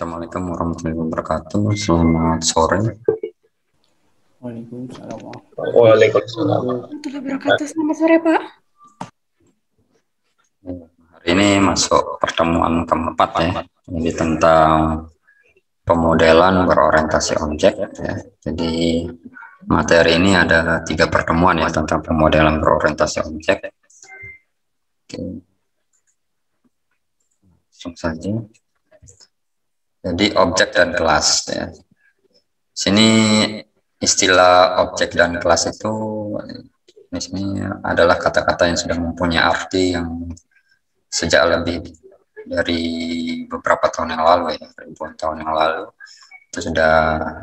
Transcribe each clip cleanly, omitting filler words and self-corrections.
Assalamualaikum warahmatullahi wabarakatuh. Selamat sore. Waalaikumsalam Waalaikumsalam. Warahmatullahi wabarakatuh. Selamat sore, Pak. Hari ini masuk pertemuan keempat ya. Jadi tentang pemodelan berorientasi objek ya. Jadi materi ini ada 3 pertemuan ya tentang pemodelan berorientasi objek. Oke. Langsung saja. Jadi objek dan kelas ya. Sini istilah objek dan kelas itu di sini adalah kata-kata yang sudah mempunyai arti yang sejak lebih dari beberapa tahun yang lalu ya, ribuan tahun yang lalu itu sudah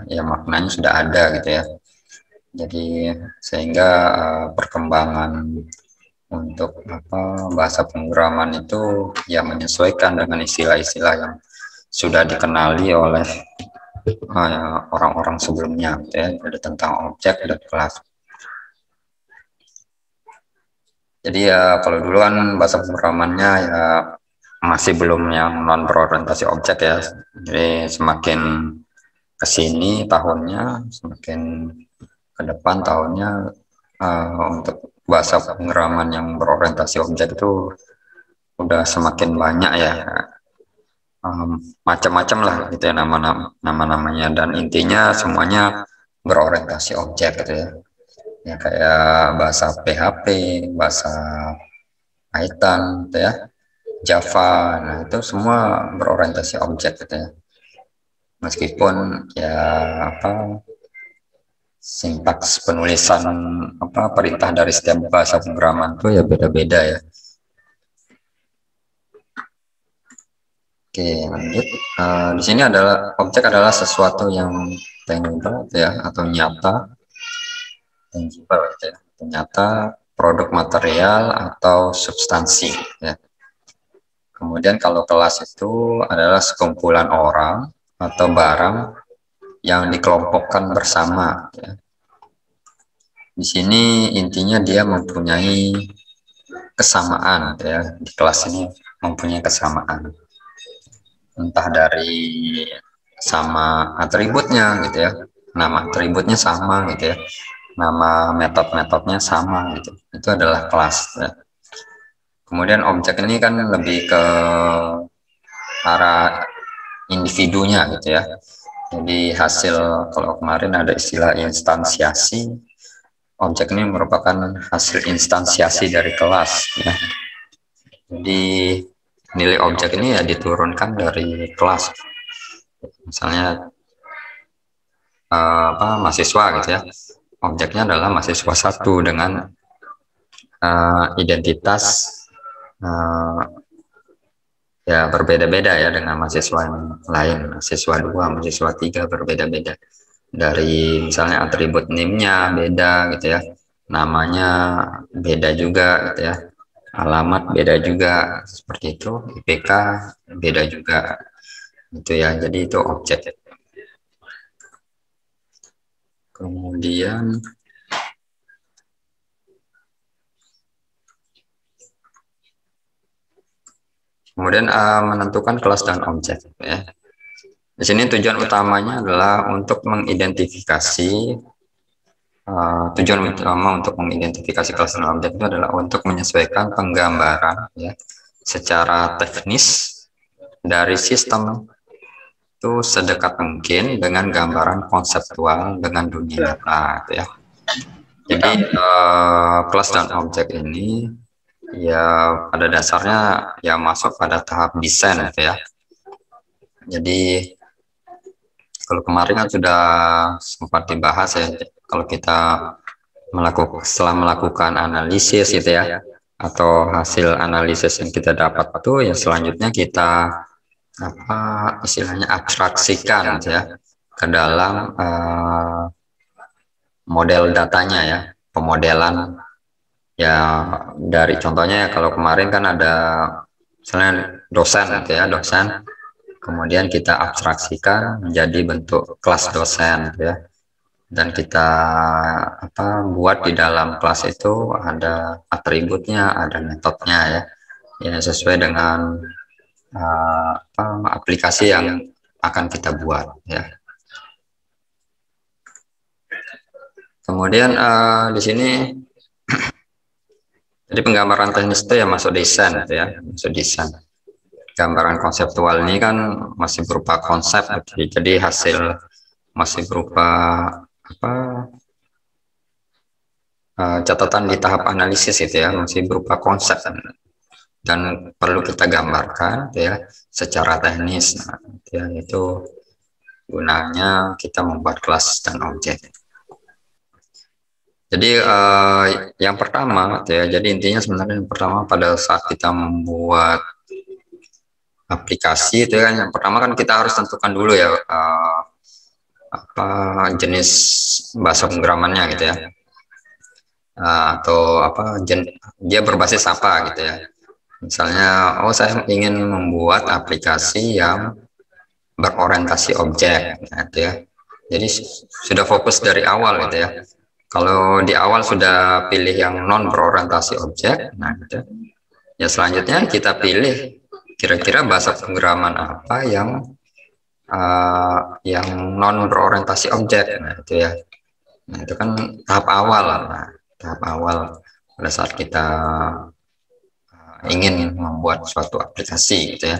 ya maknanya sudah ada gitu ya. Jadi sehingga perkembangan untuk bahasa pemrograman itu ya menyesuaikan dengan istilah-istilah yang sudah dikenali oleh orang-orang sebelumnya gitu ya, jadi tentang objek dan kelas. Jadi ya kalau dulu kan bahasa pemrogramannya ya masih belum yang non berorientasi objek ya. Jadi semakin kesini tahunnya, semakin ke depan tahunnya untuk bahasa pemrograman yang berorientasi objek itu udah semakin banyak ya. Macam-macam lah gitu ya nama-namanya, dan intinya semuanya berorientasi objek gitu ya. Ya kayak bahasa PHP, bahasa Python gitu ya, Java, nah itu semua berorientasi objek gitu ya. Meskipun ya sintaks penulisan perintah dari setiap bahasa pemrograman itu ya beda-beda ya. Oke, lanjut. Di sini adalah objek adalah sesuatu yang tangible ya, atau nyata, tangible ya, nyata, produk material atau substansi ya. Kemudian kalau kelas itu adalah sekumpulan orang atau barang yang dikelompokkan bersama ya. Di sini intinya dia mempunyai kesamaan ya, di kelas ini mempunyai kesamaan, entah dari sama atributnya gitu ya, nama atributnya sama gitu ya, nama metode-metodenya sama gitu, itu adalah kelas ya. Kemudian objek ini kan lebih ke arah individunya gitu ya. Jadi hasil, kalau kemarin ada istilah instansiasi, objek ini merupakan hasil instansiasi dari kelas ya. Jadi nilai objek ini ya diturunkan dari kelas. Misalnya mahasiswa gitu ya, objeknya adalah mahasiswa 1 dengan identitas ya berbeda-beda ya dengan mahasiswa yang lain. Mahasiswa 2, mahasiswa 3 berbeda-beda, dari misalnya atribut NIM-nya beda gitu ya, namanya beda juga gitu ya, alamat beda juga seperti itu, IPK beda juga gitu ya. Jadi itu objek. Kemudian menentukan kelas dan objek ya. Di sini tujuan utamanya adalah untuk mengidentifikasi kelas dan objek itu adalah untuk menyesuaikan penggambaran ya secara teknis dari sistem itu sedekat mungkin dengan gambaran konseptual dengan dunia nyata gitu ya. Jadi kelas dan objek ini ya pada dasarnya ya masuk pada tahap desain gitu ya. Jadi kalau kemarin kan sudah sempat dibahas ya, kalau kita setelah melakukan analisis gitu ya, atau hasil analisis yang kita dapat itu ya selanjutnya kita istilahnya abstraksikan gitu ya ke dalam model datanya ya, pemodelan ya. Dari contohnya kalau kemarin kan ada misalnya dosen gitu ya, dosen, kemudian kita abstraksikan menjadi bentuk kelas dosen gitu ya, dan kita buat di dalam kelas itu ada atributnya, ada metodenya ya, sesuai dengan aplikasi yang akan kita buat ya. Kemudian di sini jadi penggambaran teknis itu ya masuk desain gitu ya, masuk desain. Gambaran konseptual ini kan masih berupa konsep, jadi hasil masih berupa apa, catatan di tahap analisis itu ya, masih berupa konsep dan perlu kita gambarkan gitu ya secara teknis. Nah, ya, itu gunanya kita membuat kelas dan objek. Jadi yang pertama gitu ya, jadi intinya sebenarnya yang pertama pada saat kita membuat aplikasi itu kan, yang pertama kan kita harus tentukan dulu ya apa jenis bahasa pemrogramannya gitu ya, atau apa dia berbasis apa gitu ya. Misalnya, oh saya ingin membuat aplikasi yang berorientasi objek gitu ya. Jadi sudah fokus dari awal gitu ya. Kalau di awal sudah pilih yang non berorientasi objek, nah gitu ya, selanjutnya kita pilih kira-kira bahasa pemrograman apa yang non berorientasi objek. Nah itu ya, nah itu kan tahap awal. Nah, tahap awal pada saat kita ingin membuat suatu aplikasi gitu ya.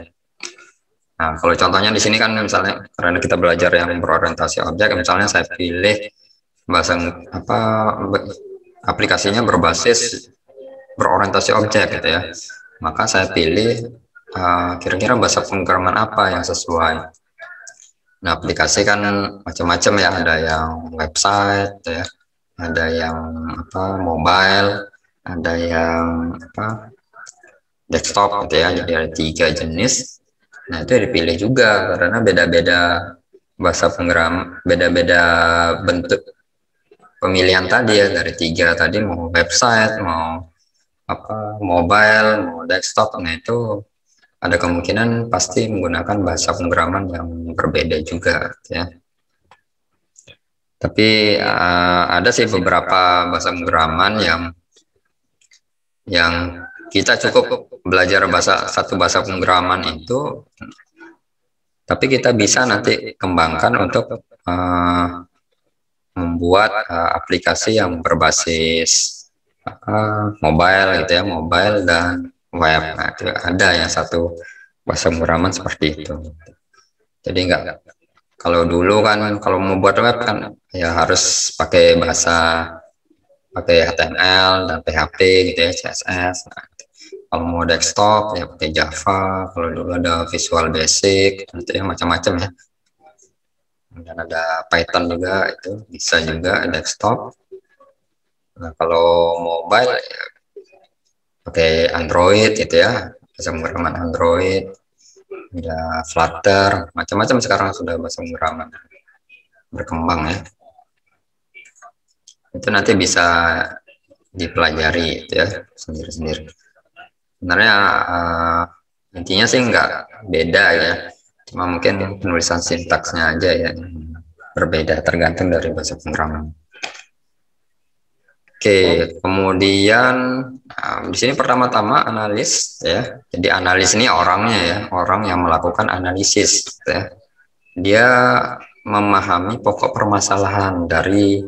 Nah kalau contohnya di sini kan misalnya karena kita belajar yang berorientasi objek, misalnya saya pilih bahasa apa, aplikasinya berbasis berorientasi objek gitu ya, maka saya pilih kira-kira bahasa pemrograman apa yang sesuai. Nah aplikasi kan macam-macam ya, ada yang website ya, ada yang apa mobile, ada yang apa desktop gitu ya, jadi ada 3 jenis. Nah itu dipilih juga karena beda-beda bahasa pemrograman, beda-beda bentuk pemilihan tadi ya, dari 3 tadi, mau website, mau apa mobile, mau desktop. Nah itu ada kemungkinan pasti menggunakan bahasa pemrograman yang berbeda juga ya. Tapi ada sih beberapa bahasa pemrograman yang kita cukup belajar satu bahasa pemrograman itu, tapi kita bisa nanti kembangkan untuk membuat aplikasi yang berbasis mobile gitu ya, mobile dan web. Nah, itu ada yang satu bahasa pemrograman seperti itu. Jadi enggak, kalau dulu kan kalau mau buat web kan ya harus pakai HTML dan PHP gitu ya, CSS. Nah, kalau mau desktop ya pakai Java. Kalau dulu ada Visual Basic, itu ya macam-macam ya. Dan ada Python juga, itu bisa juga desktop. Nah, kalau mobile ya pakai Android gitu ya, bahasa pemrograman Android, ada Flutter, macam-macam sekarang sudah bahasa pemrograman berkembang ya. Itu nanti bisa dipelajari gitu ya sendiri-sendiri. Sebenarnya intinya sih nggak beda ya, cuma mungkin penulisan sintaksnya aja ya berbeda tergantung dari bahasa pemrograman. Oke, kemudian di sini pertama-tama analis ya. Jadi analis ini orangnya ya, orang yang melakukan analisis ya. Dia memahami pokok permasalahan dari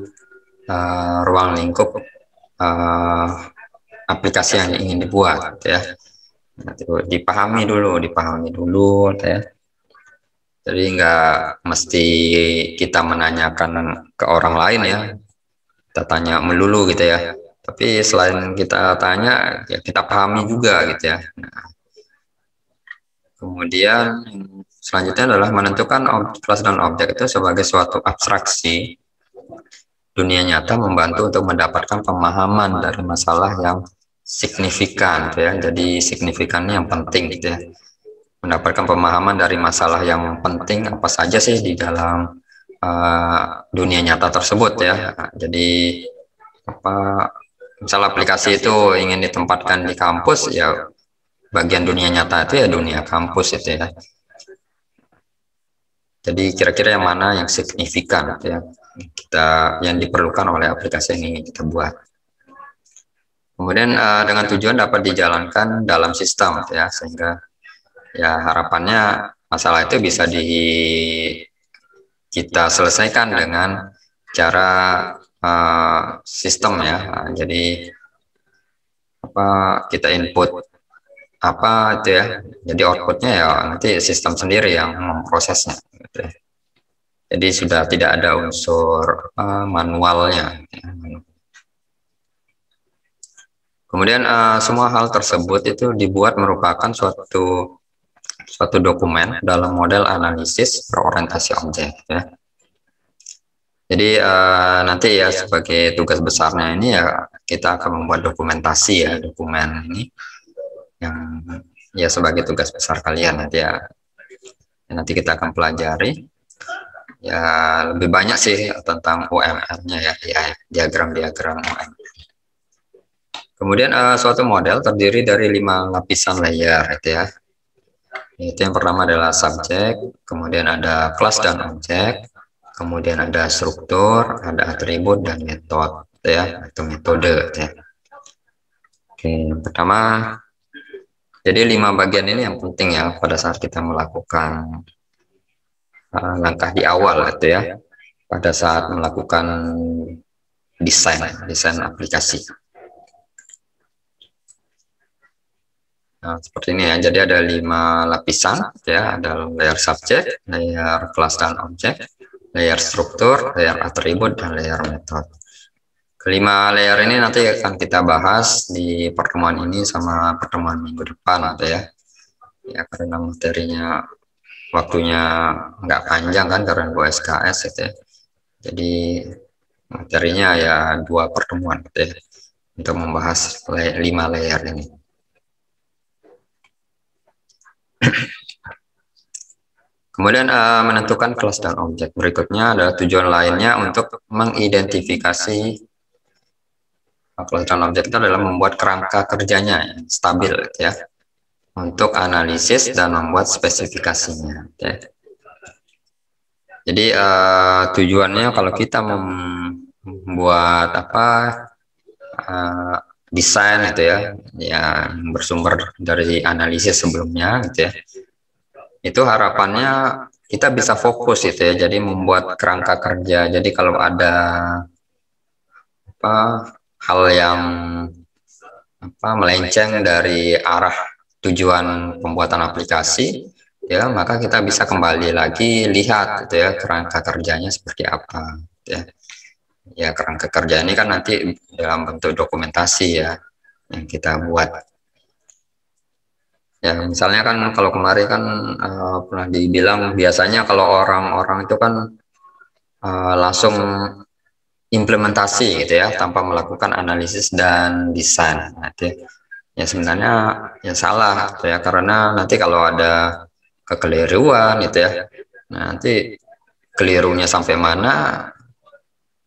ruang lingkup aplikasi yang ingin dibuat ya. Nah, dipahami dulu ya. Jadi nggak mesti kita menanyakan ke orang lain ya, kita tanya melulu gitu ya, tapi selain kita tanya ya kita pahami juga gitu ya. Nah, kemudian selanjutnya adalah menentukan kelas dan objek itu sebagai suatu abstraksi dunia nyata, membantu untuk mendapatkan pemahaman dari masalah yang signifikan gitu ya. Jadi signifikannya yang penting gitu ya, mendapatkan pemahaman dari masalah yang penting apa saja sih di dalam dunia nyata tersebut ya. Nah, jadi apa, misal aplikasi itu ingin ditempatkan di kampus ya, bagian dunia nyata itu ya dunia kampus itu ya. Jadi kira-kira yang mana yang signifikan gitu ya, yang diperlukan oleh aplikasi yang ingin kita buat. Kemudian dengan tujuan dapat dijalankan dalam sistem gitu ya, sehingga ya harapannya masalah itu bisa kita selesaikan dengan cara sistem ya. Nah, jadi apa, kita input apa itu ya, jadi outputnya ya nanti sistem sendiri yang memprosesnya gitu ya. Jadi sudah tidak ada unsur manualnya ya. Kemudian semua hal tersebut itu dibuat merupakan suatu dokumen dalam model analisis berorientasi objek ya. Jadi nanti ya sebagai tugas besarnya ini ya kita akan membuat dokumentasi ya, dokumen ini yang ya sebagai tugas besar kalian nanti ya. Nanti kita akan pelajari ya lebih banyak sih tentang UMR-nya ya, diagram-diagram UMR. Kemudian suatu model terdiri dari 5 lapisan layer itu ya. Itu yang pertama adalah subjek, kemudian ada kelas dan objek, kemudian ada struktur, ada atribut dan metode ya, atau metode ya. Oke, yang pertama, jadi 5 bagian ini yang penting ya pada saat kita melakukan langkah di awal itu ya, pada saat melakukan desain aplikasi. Nah, seperti ini ya, jadi ada 5 lapisan ya, ada layer subjek, layer kelas dan objek, layer struktur, layer atribut, dan layer metode. Kelima layer ini nanti akan kita bahas di pertemuan ini sama pertemuan minggu depan gitu ya. Ya karena materinya waktunya nggak panjang kan karena 2 SKS gitu ya. Jadi materinya ya 2 pertemuan gitu ya, untuk membahas 5 layer ini. Kemudian menentukan kelas dan objek. Berikutnya adalah tujuan lainnya untuk mengidentifikasi kelas dan objek itu adalah membuat kerangka kerjanya yang stabil ya, untuk analisis dan membuat spesifikasinya ya. Jadi tujuannya kalau kita membuat desain itu ya, yang bersumber dari analisis sebelumnya gitu ya, itu harapannya kita bisa fokus itu ya, jadi membuat kerangka kerja. Jadi kalau ada hal yang melenceng dari arah tujuan pembuatan aplikasi ya, maka kita bisa kembali lagi lihat gitu ya, kerangka kerjanya seperti apa ya. Ya kerangka kerja ini kan nanti dalam bentuk dokumentasi ya yang kita buat. Ya misalnya kan kalau kemarin kan pernah dibilang biasanya kalau orang-orang itu kan langsung implementasi gitu ya tanpa melakukan analisis dan desain. Nanti ya sebenarnya ya salah gitu ya, karena nanti kalau ada kekeliruan gitu ya, nanti kelirunya sampai mana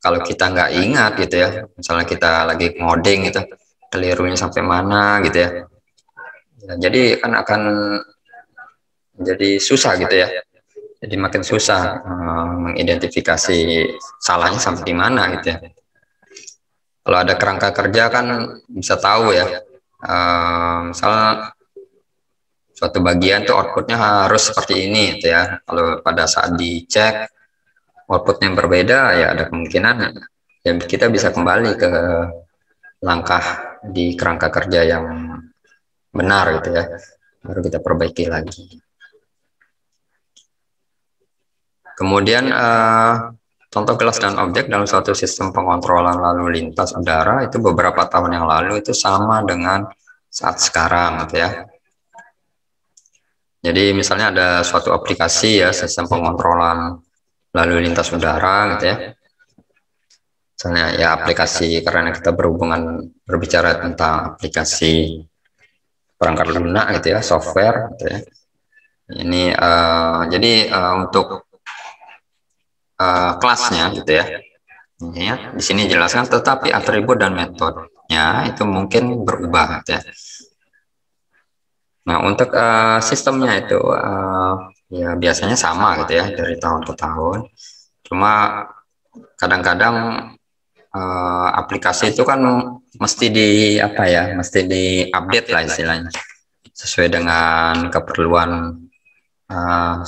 kalau kita nggak ingat gitu ya, misalnya kita lagi ngoding gitu, kelirunya sampai mana gitu ya. Jadi kan akan jadi susah gitu ya. Jadi makin susah mengidentifikasi salahnya sampai di mana gitu ya. Kalau ada kerangka kerja kan bisa tahu ya. Misalnya suatu bagian tuh outputnya harus seperti ini gitu ya. Kalau pada saat dicek output yang berbeda ya ada kemungkinan ya kita bisa kembali ke langkah di kerangka kerja yang benar gitu ya, baru kita perbaiki lagi. Kemudian contoh kelas dan objek dalam suatu sistem pengontrolan lalu lintas udara itu beberapa tahun yang lalu itu sama dengan saat sekarang gitu ya. Jadi misalnya ada suatu aplikasi ya, sistem pengontrolan lalu lintas udara gitu ya. Misalnya ya aplikasi, karena kita berbicara tentang aplikasi perangkat lunak gitu ya, software gitu ya. Ini jadi untuk kelasnya gitu ya. Ya, di sini jelaskan, tetapi atribut dan metodenya itu mungkin berubah gitu ya. Nah, untuk sistemnya itu ya biasanya sama gitu ya dari tahun ke tahun. Cuma kadang-kadang aplikasi itu kan mesti mesti diupdate lah istilahnya, sesuai dengan keperluan uh,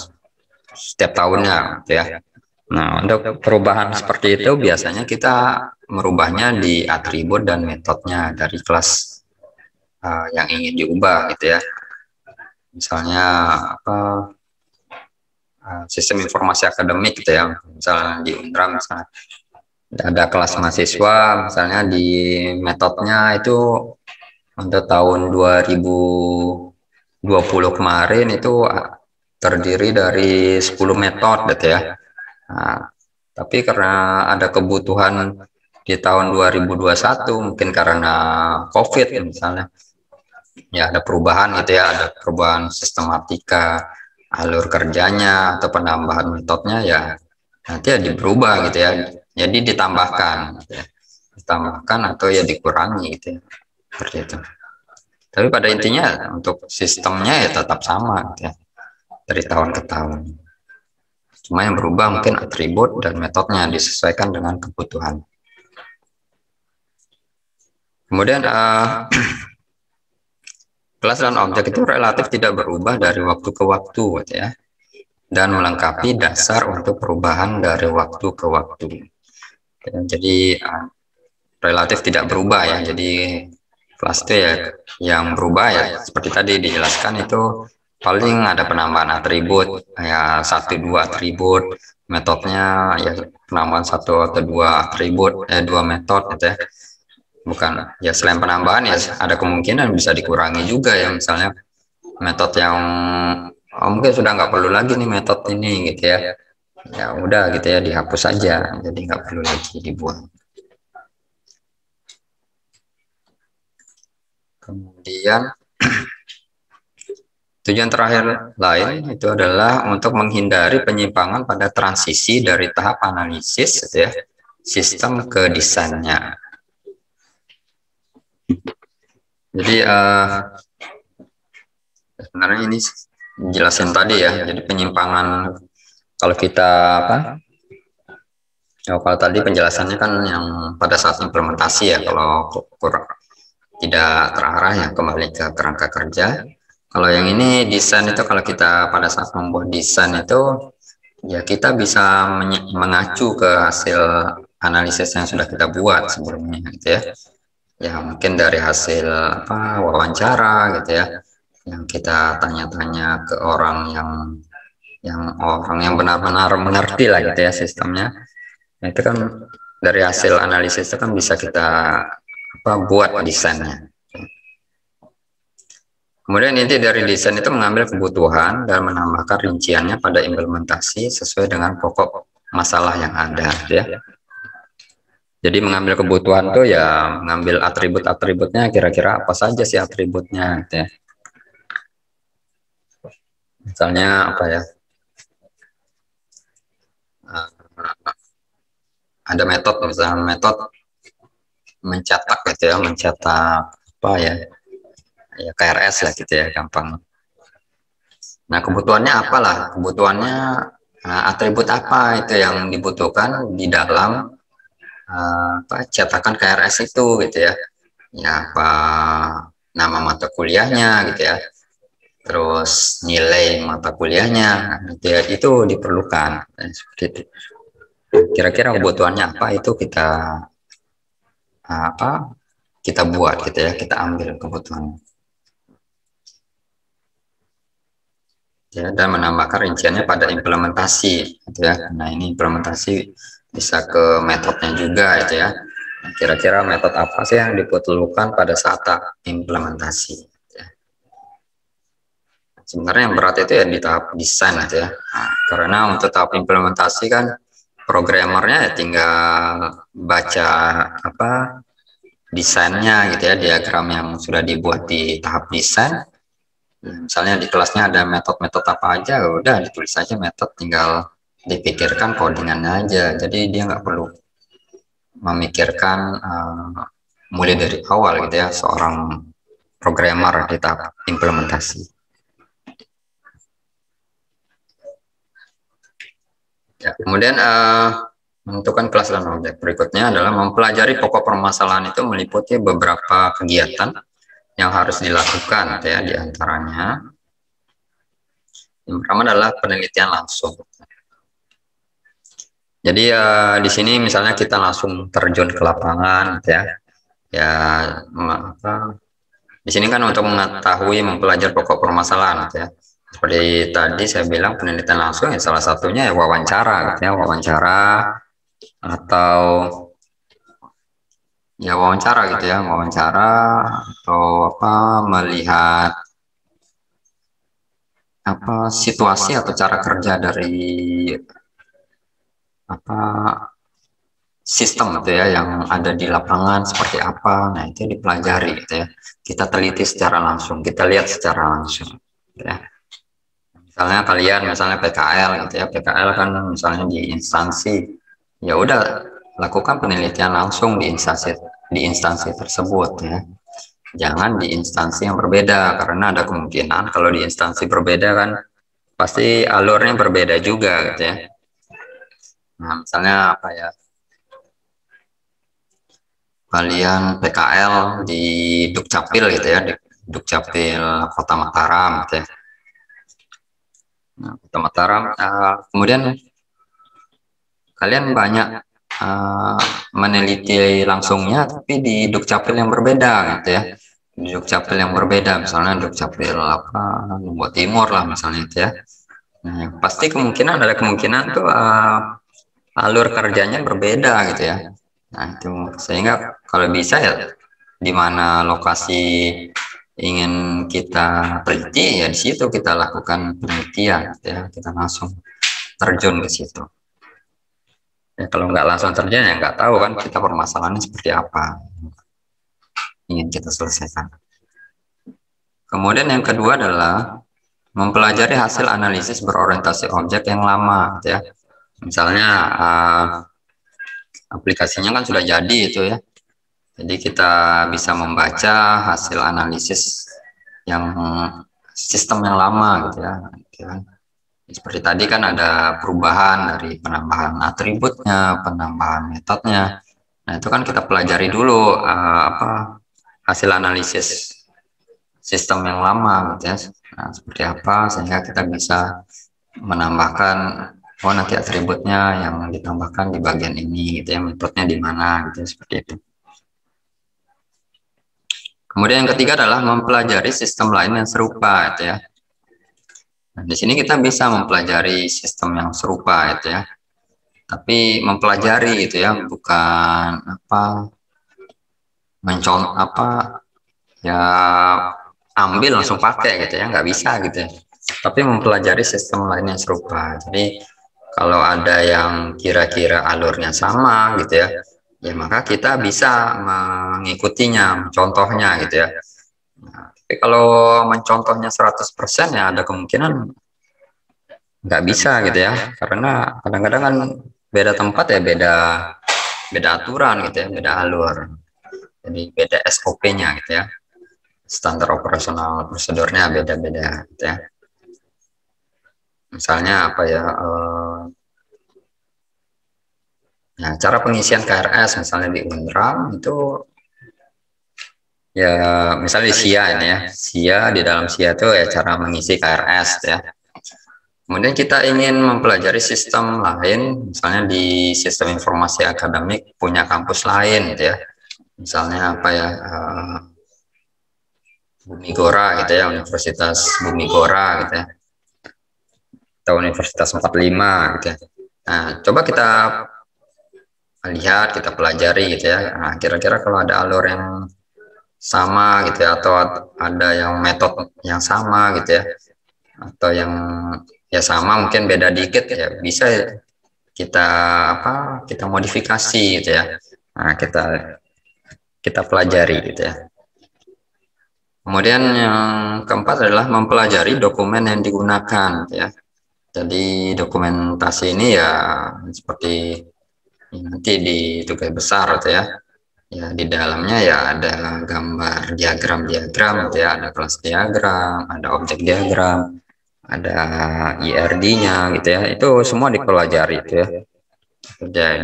setiap tahunnya, gitu ya. Nah, untuk perubahan seperti itu biasanya kita merubahnya di atribut dan metodenya dari kelas yang ingin diubah, gitu ya. Misalnya apa, sistem informasi akademik, gitu ya. Misalnya di Undra, misalnya ada kelas mahasiswa, misalnya di metodenya itu untuk tahun 2020 kemarin itu terdiri dari 10 metode, gitu ya. Nah, tapi karena ada kebutuhan di tahun 2021, mungkin karena COVID misalnya, ya ada perubahan, gitu ya, ada perubahan sistematika, alur kerjanya atau penambahan metodenya, ya nanti ya diberubah, gitu ya. Jadi ditambahkan, gitu ya. Ditambahkan atau ya dikurangi, gitu ya. Seperti itu. Tapi pada intinya untuk sistemnya ya tetap sama, gitu ya, dari tahun ke tahun. Cuma yang berubah mungkin atribut dan metodenya disesuaikan dengan kebutuhan. Kemudian kelas dan objek itu relatif tidak berubah dari waktu ke waktu, gitu ya, dan melengkapi dasar untuk perubahan dari waktu ke waktu. Jadi relatif tidak berubah ya. Jadi kelas itu ya yang berubah ya seperti tadi dijelaskan, itu paling ada penambahan atribut ya, 1-2 atribut, metodenya ya penambahan 1 atau 2 atribut, 2 metode, gitu ya. Bukan ya, selain penambahan ya ada kemungkinan bisa dikurangi juga ya, misalnya metode yang mungkin sudah nggak perlu lagi nih metode ini, gitu ya, ya udah, gitu ya, dihapus saja, jadi nggak perlu lagi dibuang. Kemudian tujuan terakhir lain itu adalah untuk menghindari penyimpangan pada transisi dari tahap analisis, gitu ya, sistem ke desainnya. Jadi sebenarnya ini jelasin tadi ya. Jadi penyimpangan kalau kita apa? Ya, kalau tadi penjelasannya kan yang pada saat implementasi ya, kalau kurang tidak terarah ya kembali ke kerangka kerja. Kalau yang ini desain itu kalau kita pada saat membuat desain itu ya kita bisa mengacu ke hasil analisis yang sudah kita buat sebelumnya, gitu ya. Ya mungkin dari hasil apa wawancara, gitu ya, yang kita tanya-tanya ke orang yang benar-benar mengerti lah, gitu ya, sistemnya. Nah, itu kan dari hasil analisis itu kan bisa kita buat desainnya. Kemudian inti dari desain itu mengambil kebutuhan dan menambahkan rinciannya pada implementasi sesuai dengan pokok masalah yang ada, ya. Jadi mengambil kebutuhan tuh ya mengambil atribut-atributnya, kira-kira apa saja sih atributnya, gitu ya. Misalnya apa ya? Ada metode, misalnya metode mencetak, gitu ya, mencetak apa ya? Ya KRS lah, gitu ya, gampang. Nah, kebutuhannya apalah? Kebutuhannya atribut apa itu yang dibutuhkan di dalam cetakan KRS itu, gitu ya. Ya apa nama mata kuliahnya, gitu ya. Terus nilai mata kuliahnya, gitu ya, itu diperlukan. Seperti itu. Kira-kira kebutuhannya apa itu kita buat, gitu ya, kita ambil kebutuhannya. Ya, dan menambahkan rinciannya pada implementasi, gitu ya. Nah, ini implementasi bisa ke metodenya juga, gitu ya. Kira-kira metode apa sih yang diperlukan pada saat implementasi, gitu ya. Sebenarnya yang berat itu ya di tahap desain aja ya. Nah, karena untuk tahap implementasi kan programmernya ya tinggal baca apa desainnya, gitu ya, diagram yang sudah dibuat di tahap desain. Misalnya di kelasnya ada metode-metode apa aja, udah ditulis saja metode, tinggal dipikirkan codingannya aja. Jadi dia nggak perlu memikirkan mulai dari awal, gitu ya, seorang programmer di tahap implementasi. Ya, kemudian menentukan kelas dan objek. Berikutnya adalah mempelajari pokok permasalahan itu meliputi beberapa kegiatan yang harus dilakukan, gitu ya, diantaranya Yang pertama adalah penelitian langsung. Jadi di sini misalnya kita langsung terjun ke lapangan, gitu ya. Ya, apa, di sini kan untuk mengetahui, mempelajari pokok permasalahan, gitu ya. Seperti tadi saya bilang penelitian langsung, ya salah satunya ya wawancara, gitu ya, wawancara atau ya wawancara gitu ya, wawancara atau apa, melihat apa situasi atau cara kerja dari apa sistem gitu ya yang ada di lapangan seperti apa. Nah, itu dipelajari gitu ya, kita teliti secara langsung, kita lihat secara langsung gitu ya. Misalnya kalian misalnya PKL gitu ya, PKL kan misalnya di instansi, ya udah lakukan penelitian langsung di instansi tersebut ya. Jangan di instansi yang berbeda, karena ada kemungkinan kalau di instansi berbeda kan pasti alurnya berbeda juga gitu ya. Nah, misalnya apa ya, kalian PKL di Dukcapil gitu ya, di Dukcapil Kota Mataram gitu ya. Nah, Kota Mataram, kemudian kalian banyak uh, meneliti langsungnya tapi di Dukcapil yang berbeda gitu ya, di Dukcapil yang berbeda, misalnya Dukcapil apa Lombok Timur lah misalnya itu ya. Nah, pasti ada kemungkinan tuh alur kerjanya berbeda gitu ya. Nah, itu sehingga kalau bisa ya di mana lokasi ingin kita teliti ya di situ kita lakukan penelitian gitu ya, kita langsung terjun ke situ. Ya, kalau nggak langsung terjun ya nggak tahu kan kita permasalahannya seperti apa ingin kita selesaikan. Kemudian yang kedua adalah mempelajari hasil analisis berorientasi objek yang lama gitu ya. Misalnya aplikasinya kan sudah jadi itu ya. Jadi kita bisa membaca hasil analisis yang sistem yang lama gitu ya. Seperti tadi kan ada perubahan dari penambahan atributnya, penambahan metodenya. Nah, itu kan kita pelajari dulu apa hasil analisis sistem yang lama gitu ya. Nah, seperti apa sehingga kita bisa menambahkan, oh nanti atributnya yang ditambahkan di bagian ini gitu ya, metodenya di mana gitu ya, seperti itu. Kemudian yang ketiga adalah mempelajari sistem lain yang serupa gitu ya. Nah, di sini kita bisa mempelajari sistem yang serupa gitu ya. Tapi mempelajari gitu ya, bukan apa mencontoh apa ya ambil langsung pakai gitu ya, nggak bisa gitu ya. Tapi mempelajari sistem lain yang serupa. Jadi kalau ada yang kira-kira alurnya sama gitu ya, ya maka kita bisa mengikutinya, contohnya gitu ya. Nah, tapi kalau mencontohnya 100% ya ada kemungkinan nggak bisa gitu ya, karena kadang-kadang kan beda tempat ya, beda beda aturan gitu ya, beda alur. Jadi beda SOP-nya gitu ya, standar operasional prosedurnya beda-beda gitu ya. Misalnya apa ya, nah, cara pengisian KRS misalnya di Unram itu ya, misalnya di SIA ini ya, SIA, di dalam SIA itu ya cara mengisi KRS ya. Kemudian kita ingin mempelajari sistem lain, misalnya di sistem informasi akademik punya kampus lain gitu ya. Misalnya apa ya, Bumi Gora gitu ya, Universitas Bumi Gora gitu ya, atau Universitas 45 gitu ya. Nah, coba kita lihat, kita pelajari gitu ya. Nah, kira-kira kalau ada alur yang sama gitu ya, atau ada yang metode yang sama gitu ya, atau yang ya sama mungkin beda dikit ya, bisa kita apa, kita modifikasi gitu ya. Nah, kita pelajari gitu ya. Kemudian yang keempat adalah mempelajari dokumen yang digunakan gitu ya. Jadi dokumentasi ini ya seperti nanti di tugas besar gitu ya. Ya di dalamnya ya ada gambar diagram-diagram gitu ya, ada kelas diagram, ada objek diagram, ada IRD-nya gitu ya. Itu semua dipelajari gitu ya.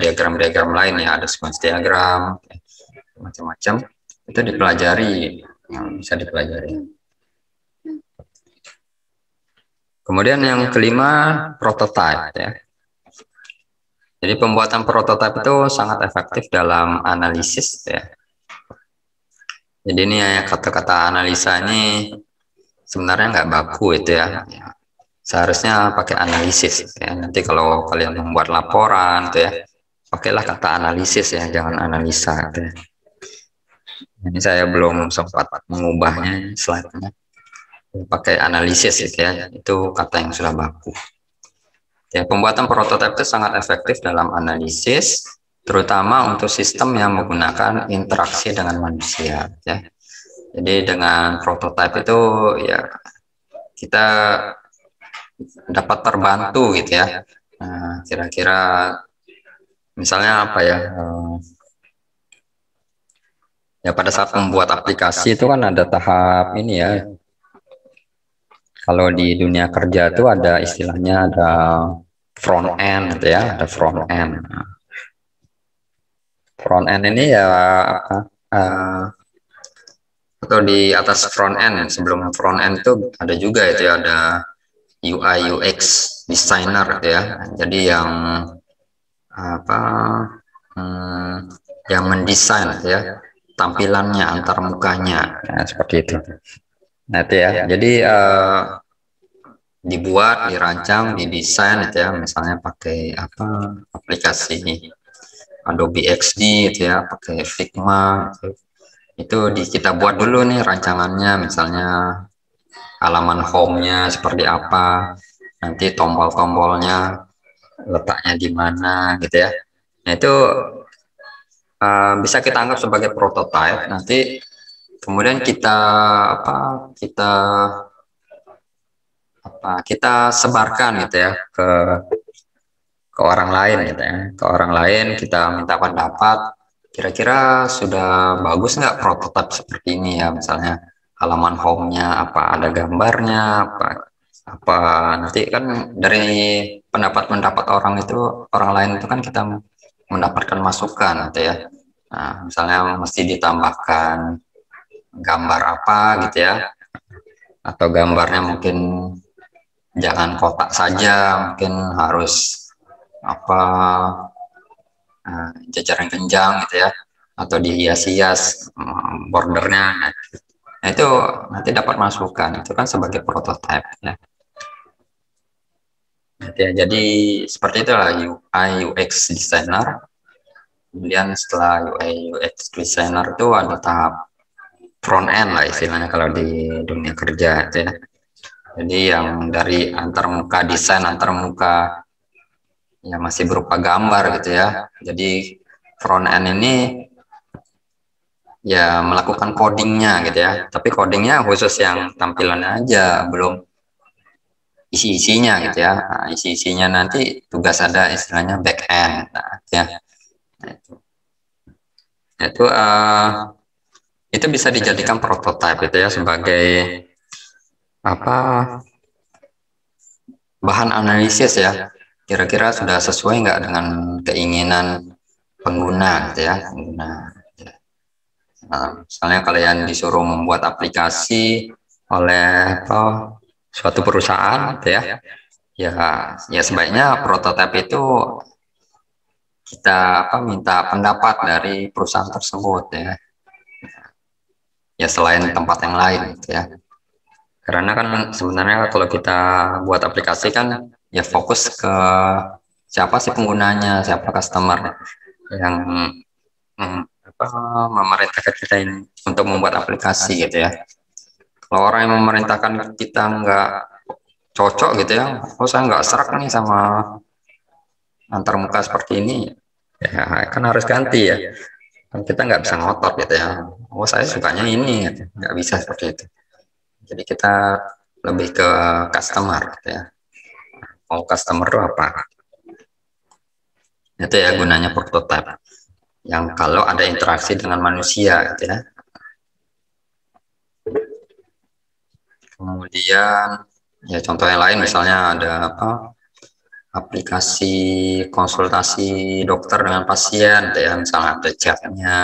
Diagram-diagram lain ya, ada sequence diagram, macam-macam itu dipelajari, yang bisa dipelajari. Kemudian yang kelima, prototype ya. Jadi pembuatan prototipe itu sangat efektif dalam analisis ya. Jadi ini ya kata-kata analisa ini sebenarnya nggak baku itu ya. Seharusnya pakai analisis ya. Nanti kalau kalian membuat laporan itu ya, pakailah kata analisis ya, jangan analisa gitu ya. Ini saya belum sempat mengubahnya slide-nya. Pakai analisis gitu ya. Itu kata yang sudah baku. Ya, pembuatan prototipe itu sangat efektif dalam analisis, terutama untuk sistem yang menggunakan interaksi dengan manusia. Ya. Jadi dengan prototipe itu ya kita dapat terbantu gitu ya. Nah, kira-kira misalnya apa ya? Ya pada saat membuat aplikasi itu kan ada tahap ini ya. Kalau di dunia kerja itu ada istilahnya ada front end gitu ya, ada front end. Front end ini ya apa? Atau di atas front end, sebelum front end itu ada juga itu ya, ada UI UX designer gitu ya. Jadi yang apa? Yang mendesain gitu ya tampilannya antar mukanya ya, seperti itu. Nah itu ya. Jadi dibuat, dirancang, didesain itu ya, misalnya pakai apa aplikasi Adobe XD itu ya, pakai Figma gitu. Itu kita buat dulu nih rancangannya, misalnya halaman home-nya seperti apa, nanti tombol-tombolnya letaknya di mana gitu ya. Nah itu bisa kita anggap sebagai prototype. Nanti kemudian kita sebarkan gitu ya ke orang lain gitu ya, ke orang lain kita minta pendapat, kira-kira sudah bagus nggak prototipe seperti ini ya, misalnya halaman home-nya apa ada gambarnya apa nanti kan dari pendapat-pendapat orang lain itu kan kita mendapatkan masukan gitu ya. Nah, misalnya mesti ditambahkan gambar apa gitu ya, atau gambarnya mungkin jangan kotak saja, mungkin harus apa jajaran kenjang gitu ya, atau dihias-hias bordernya. Nah itu nanti dapat masukan, itu kan sebagai prototipe ya. Jadi seperti itulah UI UX designer. Kemudian setelah UI UX designer itu ada tahap front end lah istilahnya kalau di dunia kerja gitu ya. Jadi yang dari antarmuka, desain antarmuka ya masih berupa gambar gitu ya. Jadi front end ini ya melakukan codingnya gitu ya. Tapi codingnya khusus yang tampilannya aja, belum isi-isinya gitu ya. Nah, isi-isinya nanti tugas ada istilahnya back end. Nah, ya. Itu bisa dijadikan prototipe itu ya sebagai apa bahan analisis ya, kira-kira sudah sesuai nggak dengan keinginan pengguna gitu ya. Nah, misalnya kalian disuruh membuat aplikasi oleh suatu perusahaan gitu ya, ya sebaiknya prototipe itu kita minta pendapat dari perusahaan tersebut ya selain tempat yang lain gitu ya. Karena kan sebenarnya kalau kita buat aplikasi kan ya fokus ke siapa sih penggunanya, siapa customer yang memerintahkan kita ini untuk membuat aplikasi gitu ya. Kalau orang yang memerintahkan kita nggak cocok gitu ya, saya nggak serak nih sama antarmuka seperti ini, ya kan harus ganti ya. Kan kita nggak bisa ngotot gitu ya. Saya sukanya ini, nggak bisa seperti itu. Jadi kita lebih ke customer gitu ya. Mau customer itu apa? Itu ya gunanya prototype. Yang kalau ada interaksi dengan manusia gitu ya. Kemudian ya contoh yang lain misalnya ada aplikasi konsultasi dokter dengan pasien gitu ya, misalnya ada chatnya,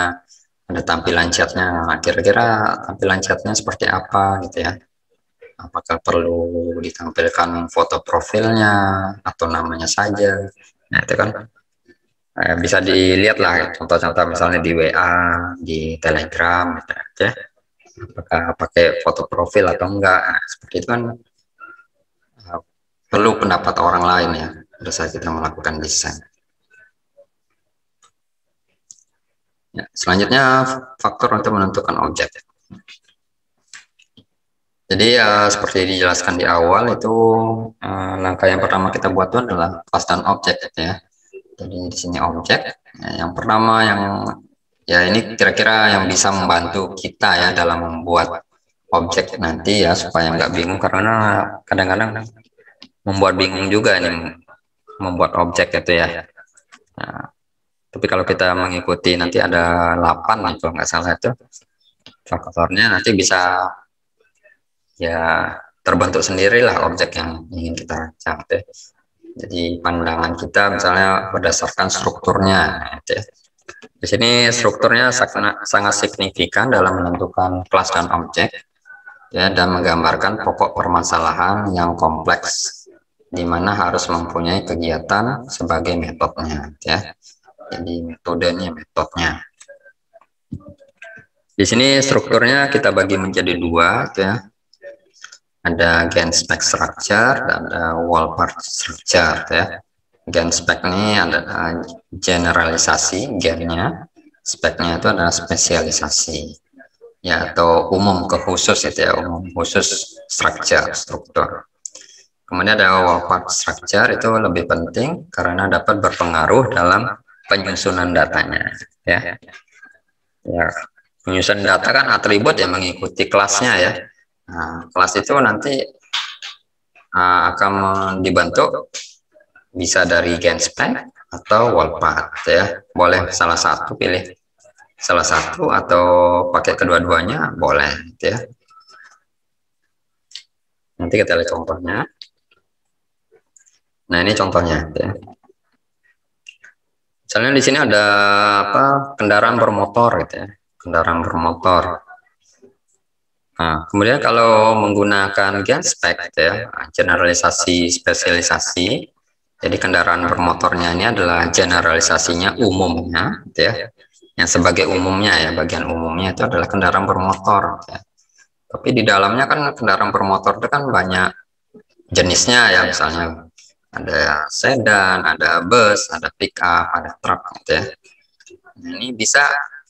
ada tampilan chatnya. Nah, kira-kira tampilan chatnya seperti apa gitu ya. apakah perlu ditampilkan foto profilnya atau namanya saja. Nah, itu kan bisa dilihat lah contoh-contoh misalnya di WA, di Telegram, gitu ya. Apakah pakai foto profil atau enggak. Nah, seperti itu kan perlu pendapat orang lain ya pada saat kita melakukan desain. Ya, selanjutnya faktor untuk menentukan objek. Jadi ya seperti dijelaskan di awal itu langkah yang pertama kita buat itu adalah kelas dan objek ya. Jadi di sini objek. Yang pertama yang ya ini kira-kira yang bisa membantu kita ya dalam membuat objek nanti ya supaya nggak bingung karena kadang-kadang membuat bingung juga nih membuat objek itu ya. Nah, tapi kalau kita mengikuti nanti ada 8 itu nggak salah itu faktornya nanti bisa ya terbentuk sendirilah objek yang ingin kita capai. Jadi pandangan kita misalnya berdasarkan strukturnya. Nah, itu ya. Di sini strukturnya sangat signifikan dalam menentukan kelas dan objek ya dan menggambarkan pokok permasalahan yang kompleks di mana harus mempunyai kegiatan sebagai metodenya ya. Jadi metodenya. Di sini strukturnya kita bagi menjadi 2 ya. Ada gen spec structure dan ada wall part structure ya. Gen spec ini ada generalisasi gennya, speknya itu adalah spesialisasi ya atau umum ke khusus itu ya, umum khusus struktur. Kemudian ada wall part structure itu lebih penting karena dapat berpengaruh dalam penyusunan datanya ya. Ya, penyusunan data kan atribut yang mengikuti kelasnya ya. Nah, kelas itu nanti akan dibentuk bisa dari gen spec atau wall part ya. Boleh salah satu pilih salah satu atau pakai kedua-duanya boleh ya. Nanti kita lihat contohnya. Nah, ini contohnya ya. Misalnya di sini ada apa kendaraan bermotor gitu ya. Kendaraan bermotor. Nah, kemudian kalau menggunakan gen spec ya, generalisasi spesialisasi. Jadi kendaraan bermotornya ini adalah generalisasinya umumnya ya. Yang sebagai umumnya ya, bagian umumnya itu adalah kendaraan bermotor ya. Tapi di dalamnya kan kendaraan bermotor itu kan banyak jenisnya ya, misalnya ada sedan, ada bus, ada pick up, ada truk gitu ya. Nah, ini bisa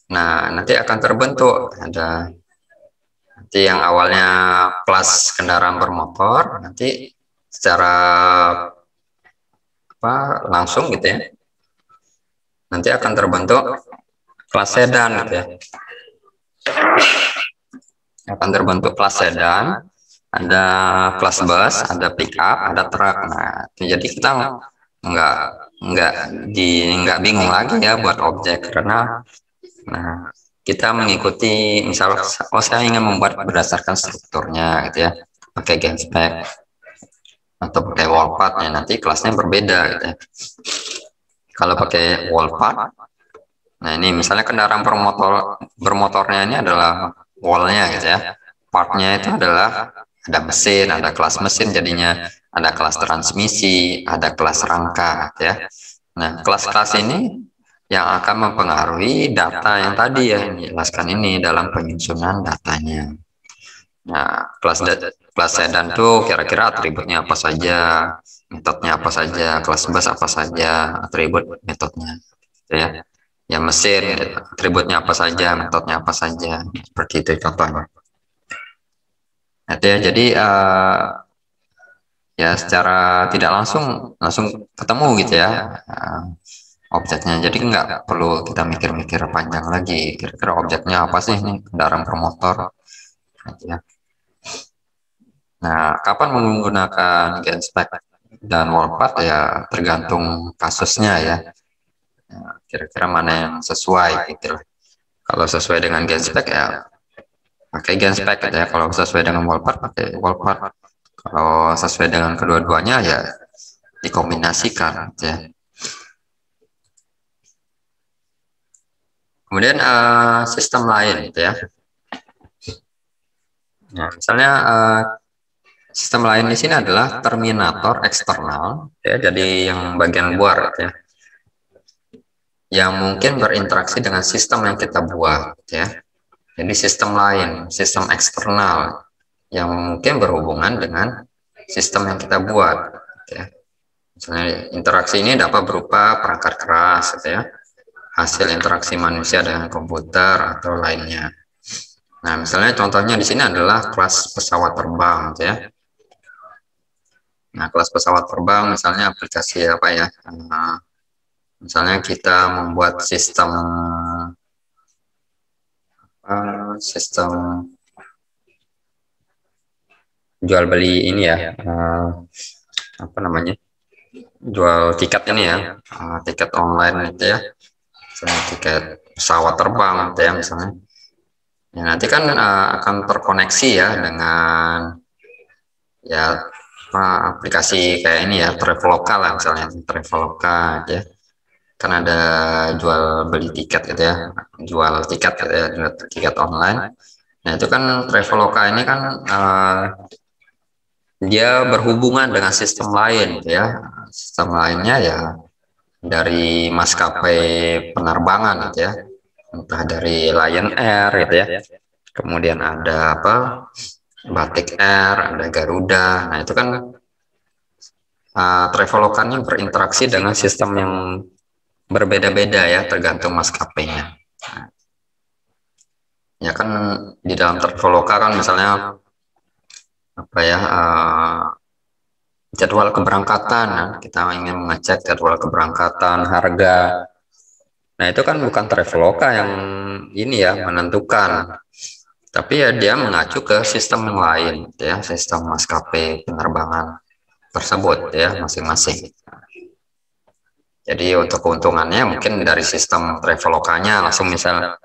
nanti akan terbentuk ada nanti yang awalnya kelas kendaraan bermotor nanti secara langsung gitu ya nanti akan terbentuk kelas sedan gitu ya akan terbentuk kelas sedan ada kelas bus ada pick up ada truk. Nah jadi kita nggak bingung lagi ya buat objek karena kita mengikuti misal saya ingin membuat berdasarkan strukturnya gitu ya pakai gen spec atau pakai wall part ya nanti kelasnya berbeda gitu ya. Kalau pakai wall part, nah ini misalnya kendaraan bermotornya ini adalah wallnya gitu ya, partnya itu adalah ada mesin, ada kelas mesin jadinya ada kelas transmisi, ada kelas rangka gitu ya. Nah kelas-kelas ini yang akan mempengaruhi data yang tadi ya dijelaskan ini dalam penyusunan datanya. Nah, kelas sedan tuh kira-kira atributnya apa saja, metodenya apa saja, kelas bus apa saja, atribut metodenya, ya. Ya mesin, atributnya apa saja, metodenya apa saja, seperti itu contohnya. Nah, itu ya, jadi ya secara tidak langsung ketemu gitu ya objeknya. Jadi nggak perlu kita mikir-mikir panjang lagi. Kira-kira objeknya apa sih ini kendaraan bermotor, ya. Nah, kapan menggunakan gen spec dan wall part ya tergantung kasusnya ya. Kira-kira mana yang sesuai gitu lah. Kalau sesuai dengan gen spec ya pakai gen spec ya. Kalau sesuai dengan wall part pakai wall part. Kalau sesuai dengan kedua-duanya ya dikombinasikan ya. Kemudian sistem lain gitu ya. Nah, misalnya Sistem lain di sini adalah terminator eksternal, ya, jadi yang bagian luar, ya, yang mungkin berinteraksi dengan sistem yang kita buat, ya. Jadi sistem lain, sistem eksternal yang mungkin berhubungan dengan sistem yang kita buat, ya. Misalnya interaksi ini dapat berupa perangkat keras, gitu ya, hasil interaksi manusia dengan komputer atau lainnya. Nah, misalnya contohnya di sini adalah kelas pesawat terbang, gitu ya. Nah, kelas pesawat terbang misalnya aplikasi apa ya? Misalnya kita membuat sistem jual beli ini ya, apa namanya? Jual tiket ini ya, tiket online itu ya, misalnya tiket pesawat terbang gitu ya misalnya. Ya, nanti kan akan terkoneksi ya dengan ya aplikasi kayak ini ya, Traveloka lah misalnya, Traveloka ya. Kan ada jual beli tiket gitu ya, jual tiket gitu ya, jual tiket online. Nah, itu kan Traveloka ini kan dia berhubungan dengan sistem lain gitu ya. Sistem lainnya ya dari maskapai penerbangan gitu ya. Entah dari Lion Air gitu ya. Kemudian ada apa? Batik Air, ada Garuda. Nah, itu kan Traveloka-nya berinteraksi dengan sistem yang berbeda-beda ya, tergantung maskapainya. Nah, ya kan di dalam Traveloka kan misalnya apa ya, jadwal keberangkatan, nah, kita ingin mengecek jadwal keberangkatan, harga. Nah, itu kan bukan Traveloka yang ini ya menentukan, tapi ya dia mengacu ke sistem yang lain ya, sistem maskapai penerbangan tersebut ya masing-masing. Jadi untuk keuntungannya mungkin dari sistem Travelokanya langsung, misal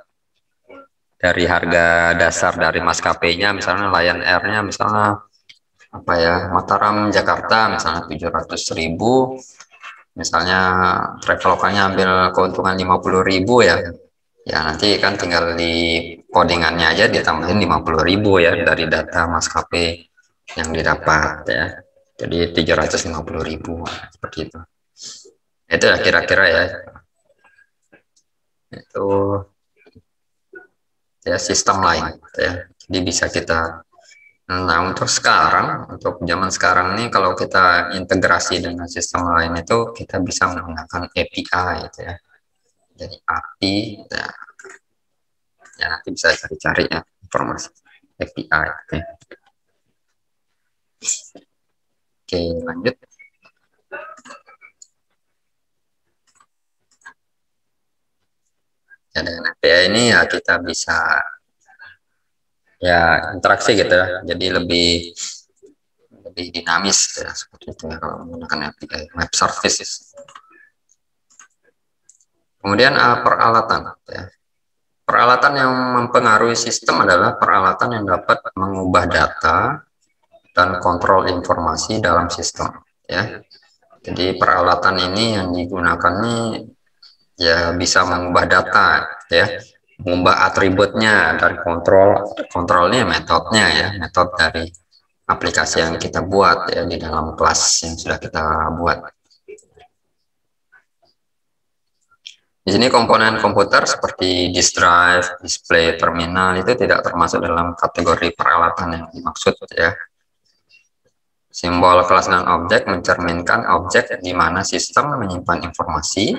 dari harga dasar dari maskapainya, misalnya Lion Air-nya misalnya apa ya, Mataram Jakarta misalnya 700.000, misalnya Travelokanya ambil keuntungan 50.000 ya, ya nanti kan tinggal di codingannya aja ditambahin 50.000 ya dari data maskapai yang didapat ya, jadi 750.000 seperti itu ya kira-kira ya, itu ya sistem lain ya. Jadi bisa kita, nah untuk sekarang, untuk zaman sekarang ini kalau kita integrasi dengan sistem lain itu kita bisa menggunakan API gitu ya. Jadi API ya, ya nanti bisa cari-cari ya informasi API gitu ya. Oke, lanjut. Ya, dengan API ini ya kita bisa ya interaksi gitu ya, jadi lebih dinamis ya, seperti itu ya, kalau menggunakan API web services. Kemudian peralatan ya. Peralatan yang mempengaruhi sistem adalah peralatan yang dapat mengubah data dan kontrol informasi dalam sistem ya. Jadi peralatan ini yang digunakan ini ya bisa mengubah data ya, mengubah atributnya, dan kontrolnya metodenya ya, metode dari aplikasi yang kita buat ya di dalam kelas yang sudah kita buat. Di sini komponen komputer seperti disk drive, display, terminal itu tidak termasuk dalam kategori peralatan yang dimaksud ya. Simbol kelas dan objek mencerminkan objek di mana sistem menyimpan informasi.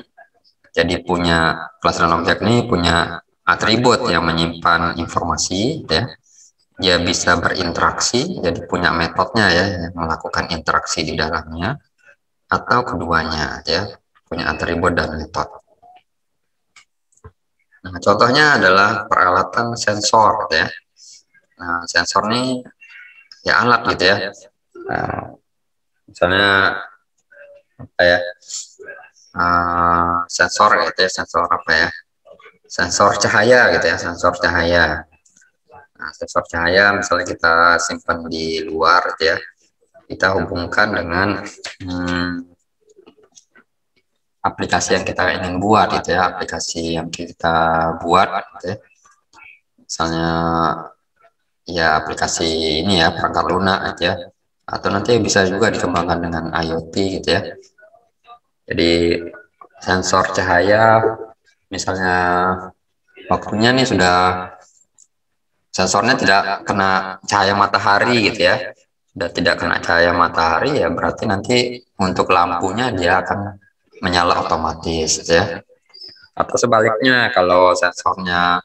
Jadi punya kelas dan objek ini punya atribut yang menyimpan informasi ya. Dia bisa berinteraksi, jadi punya metodenya ya, yang melakukan interaksi di dalamnya, atau keduanya ya, punya atribut dan metode. Nah, contohnya adalah peralatan sensor ya. Nah, sensor ini ya alat gitu ya. Nah, misalnya apa ya? Sensor gitu ya, sensor apa ya? Sensor cahaya gitu ya, sensor cahaya. Nah, sensor cahaya misalnya kita simpan di luar gitu ya. Kita hubungkan dengan aplikasi yang kita ingin buat gitu ya, aplikasi yang kita buat gitu ya. Misalnya ya aplikasi ini ya, perangkat lunak gitu ya, atau nanti bisa juga dikembangkan dengan IoT gitu ya. Jadi sensor cahaya, misalnya waktunya nih sensornya tidak kena cahaya matahari gitu ya, sudah tidak kena cahaya matahari ya berarti nanti untuk lampunya dia akan menyala otomatis gitu ya. Atau sebaliknya kalau sensornya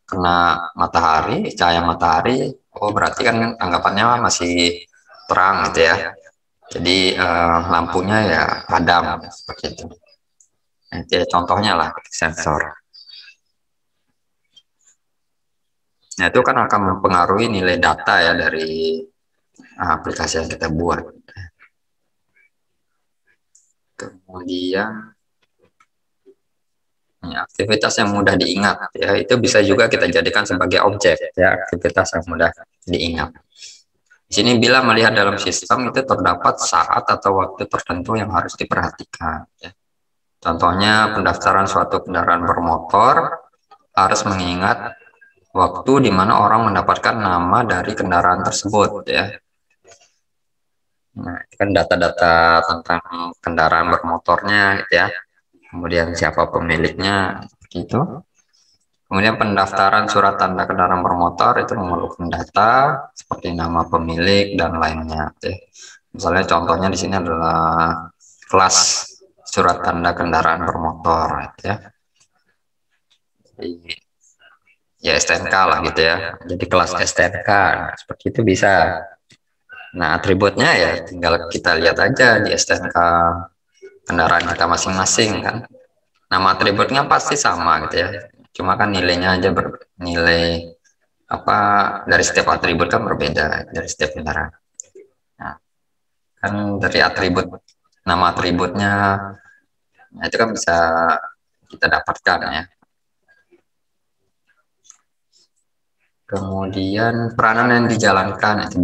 kena matahari, cahaya matahari, oh berarti kan anggapannya masih terang gitu ya. Jadi lampunya ya padam seperti itu. Nanti contohnya lah sensor. Nah itu kan akan mempengaruhi nilai data ya dari aplikasi yang kita buat. Kemudian ya, aktivitas yang mudah diingat ya itu bisa juga kita jadikan sebagai objek ya, aktivitas yang mudah diingat. Di sini bila melihat dalam sistem itu terdapat saat atau waktu tertentu yang harus diperhatikan ya. Contohnya pendaftaran suatu kendaraan bermotor harus mengingat waktu di mana orang mendapatkan nama dari kendaraan tersebut ya. Nah, itu kan data-data tentang kendaraan bermotornya gitu ya. Kemudian siapa pemiliknya gitu. Kemudian pendaftaran surat tanda kendaraan bermotor itu memerlukan data seperti nama pemilik dan lainnya. Ya. Misalnya contohnya di sini adalah kelas surat tanda kendaraan bermotor ya. Jadi, ya STNK lah gitu ya. Jadi kelas STNK nah, seperti itu bisa. Nah atributnya ya tinggal kita lihat aja di STNK kendaraan kita masing-masing kan. Nama atributnya pasti sama gitu ya. Cuma kan nilainya aja nilai apa dari setiap atribut kan berbeda dari setiap kendaraan. Nah, kan dari atribut nama atributnya nah itu kan bisa kita dapatkan ya. Kemudian peranan yang dijalankan itu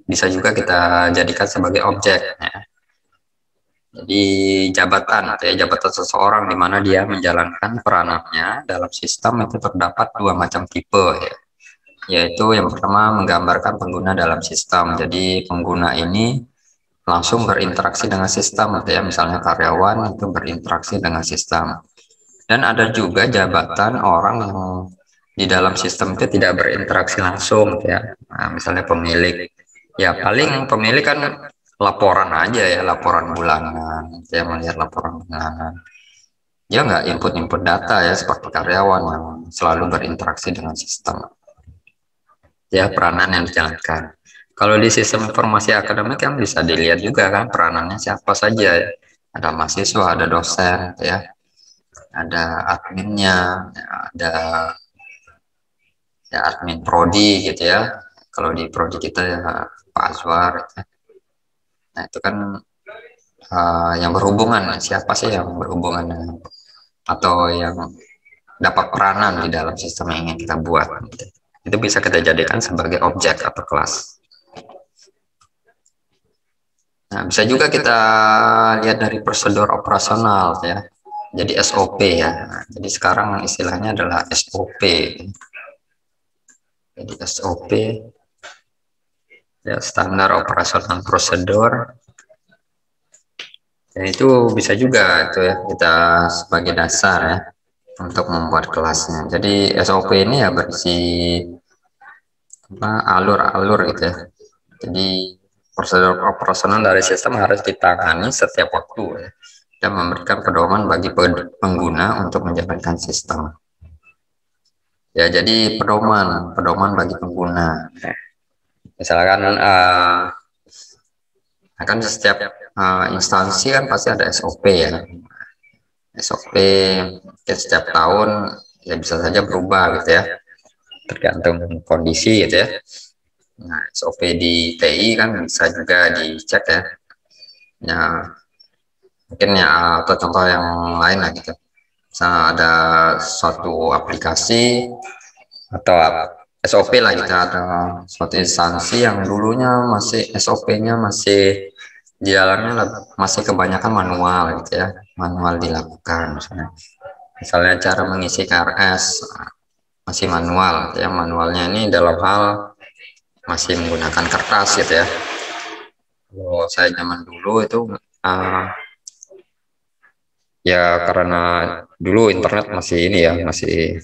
bisa juga kita jadikan sebagai objek ya. Jadi jabatan atau ya jabatan seseorang di mana dia menjalankan peranannya dalam sistem itu terdapat dua macam tipe ya. Yaitu yang pertama menggambarkan pengguna dalam sistem. Jadi pengguna ini langsung berinteraksi dengan sistem atau ya misalnya karyawan itu berinteraksi dengan sistem. Dan ada juga jabatan orang yang di dalam sistem itu tidak berinteraksi langsung ya. Nah, misalnya pemilik. Ya paling pemilik kan laporan aja ya, laporan bulanan. Saya melihat laporan bulanan. Dia nggak input-input data ya seperti karyawan yang selalu berinteraksi dengan sistem. Ya peranan yang dijalankan. Kalau di sistem informasi akademik kan bisa dilihat juga kan peranannya siapa saja. Ya. Ada mahasiswa, ada dosen, ya, ada adminnya, ya, ada ya admin prodi gitu ya. Kalau di prodi kita ya Pak Azwar. Ya. Nah itu kan yang berhubungan siapa sih yang berhubungan dengan atau yang dapat peranan di dalam sistem yang ingin kita buat. Gitu. Itu bisa kita jadikan sebagai objek atau kelas. Nah, bisa juga kita lihat dari prosedur operasional ya. Jadi SOP ya. Nah, jadi sekarang istilahnya adalah SOP. Jadi SOP ya standar operasional prosedur. Dan itu bisa juga itu ya kita sebagai dasar ya untuk membuat kelasnya. Jadi SOP ini ya berisi alur-alur gitu ya. Jadi prosedur operasional dari sistem harus ditangani setiap waktu ya, dan memberikan pedoman bagi pengguna untuk menjalankan sistem. Ya, jadi pedoman bagi pengguna. Misalkan akan setiap instansi kan pasti ada SOP ya. SOP setiap tahun ya bisa saja berubah gitu ya, tergantung kondisi gitu ya. Nah, SOP di TI kan bisa juga dicek ya. Ya, mungkin ya atau contoh yang lain lah gitu. Misalnya ada suatu aplikasi atau SOP lah gitu atau suatu instansi yang dulunya masih SOP-nya masih jalannya masih kebanyakan manual gitu ya, manual dilakukan misalnya cara mengisi KRS masih manual gitu ya, manualnya ini dalam hal masih menggunakan kertas gitu ya. Kalau saya zaman dulu itu uh, ya karena dulu internet masih ini ya, masih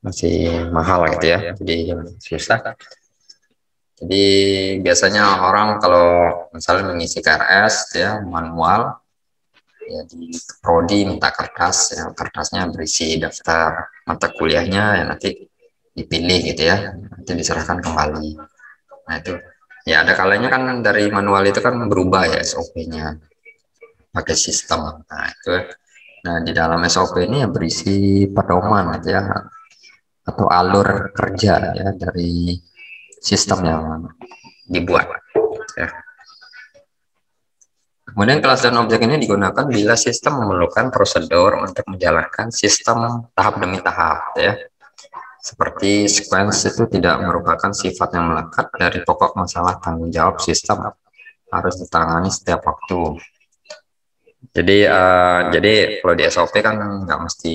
masih mahal gitu ya, jadi susah. Jadi biasanya orang kalau misalnya mengisi KRS ya manual, ya di prodi minta kertas, ya kertasnya berisi daftar mata kuliahnya, ya nanti dipilih gitu ya, nanti diserahkan kembali. Nah itu ya ada kalanya kan dari manual itu kan berubah ya SOP-nya pakai sistem. Nah itu, nah di dalam SOP ini ya berisi pedoman gitu ya, atau alur kerja ya dari sistem yang dibuat ya. Kemudian kelas dan objek ini digunakan bila sistem memerlukan prosedur untuk menjalankan sistem tahap demi tahap ya. Seperti sequence itu tidak merupakan sifat yang melekat dari pokok masalah tanggung jawab sistem, harus ditangani setiap waktu. Jadi kalau di SOP kan nggak mesti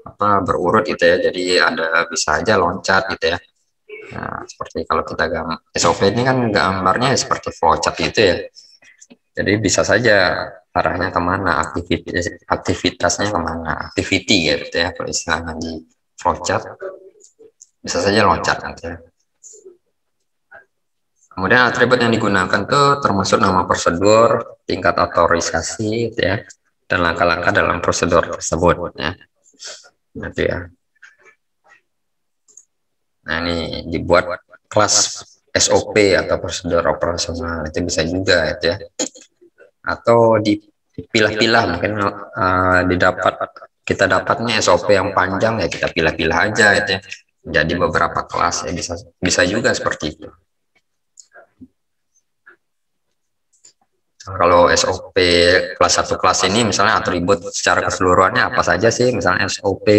apa berurut gitu ya. Jadi ada bisa aja loncat gitu ya. Nah, seperti kalau kita SOP ini kan gambarnya seperti flowchart gitu ya. Jadi bisa saja arahnya kemana, aktivitasnya kemana, activity gitu ya. Kalau istilahnya di flowchart bisa saja loncat nanti ya. Kemudian atribut yang digunakan tuh termasuk nama prosedur, tingkat otorisasi, gitu ya, dan langkah-langkah dalam prosedur tersebut. Ya. Nanti ya. Nah ini dibuat kelas SOP atau prosedur operasional itu bisa juga, gitu ya. Atau dipilah-pilah mungkin didapat kita dapatnya SOP yang panjang ya kita pilah-pilah aja, gitu ya. Jadi beberapa kelas ya bisa bisa juga seperti itu. Kalau SOP kelas 1 kelas ini misalnya atribut secara keseluruhannya apa saja sih? Misalnya SOP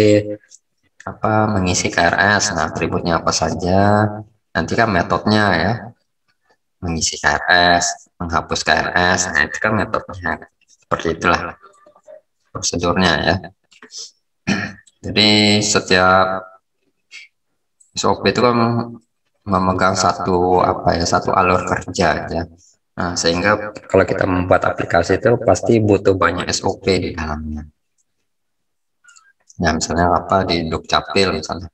apa mengisi KRS, nah atributnya apa saja? Nanti kan metodenya ya, mengisi KRS, menghapus KRS, nah itu kan metodenya. Seperti itulah prosedurnya ya. Jadi setiap SOP itu kan memegang satu apa ya, satu alur kerja ya. Nah, sehingga kalau kita membuat aplikasi itu pasti butuh banyak SOP di dalamnya. Ya, misalnya apa di Dukcapil misalnya.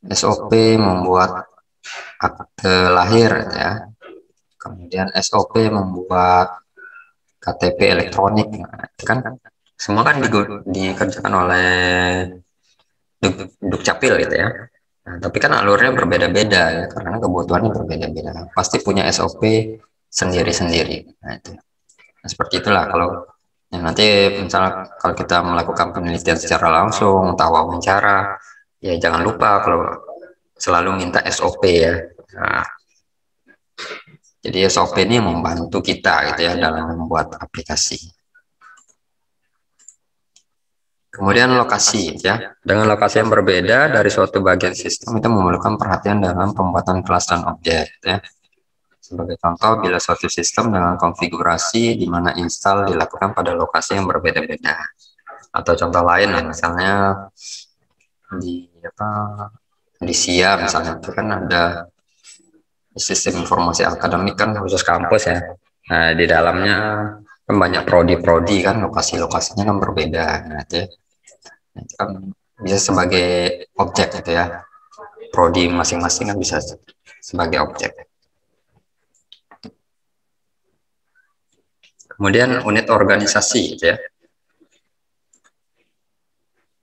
SOP membuat akte lahir ya. Kemudian SOP membuat KTP elektronik. Nah, itu kan semua kan dikerjakan oleh Dukcapil gitu ya. Nah, tapi kan alurnya berbeda-beda ya, karena kebutuhannya berbeda-beda. Pasti punya SOP sendiri-sendiri. Nah, itu. Nah, seperti itulah kalau ya, nanti misalnya kalau kita melakukan penelitian secara langsung, atau wawancara, ya jangan lupa kalau selalu minta SOP ya. Nah, jadi SOP ini membantu kita gitu ya dalam membuat aplikasi. Kemudian lokasi ya. Dengan lokasi yang berbeda dari suatu bagian sistem itu memerlukan perhatian dalam pembuatan kelas dan objek ya. Sebagai contoh, bila suatu sistem dengan konfigurasi di mana install dilakukan pada lokasi yang berbeda-beda. Atau contoh lain ya, misalnya di apa di SIA misalnya itu kan ada sistem informasi akademik kan khusus kampus ya. Nah, di dalamnya kan banyak prodi-prodi kan lokasi-lokasinya kan berbeda. Nah, itu kan bisa sebagai objek gitu ya. Prodi masing-masing kan bisa sebagai objek. Kemudian unit organisasi gitu ya.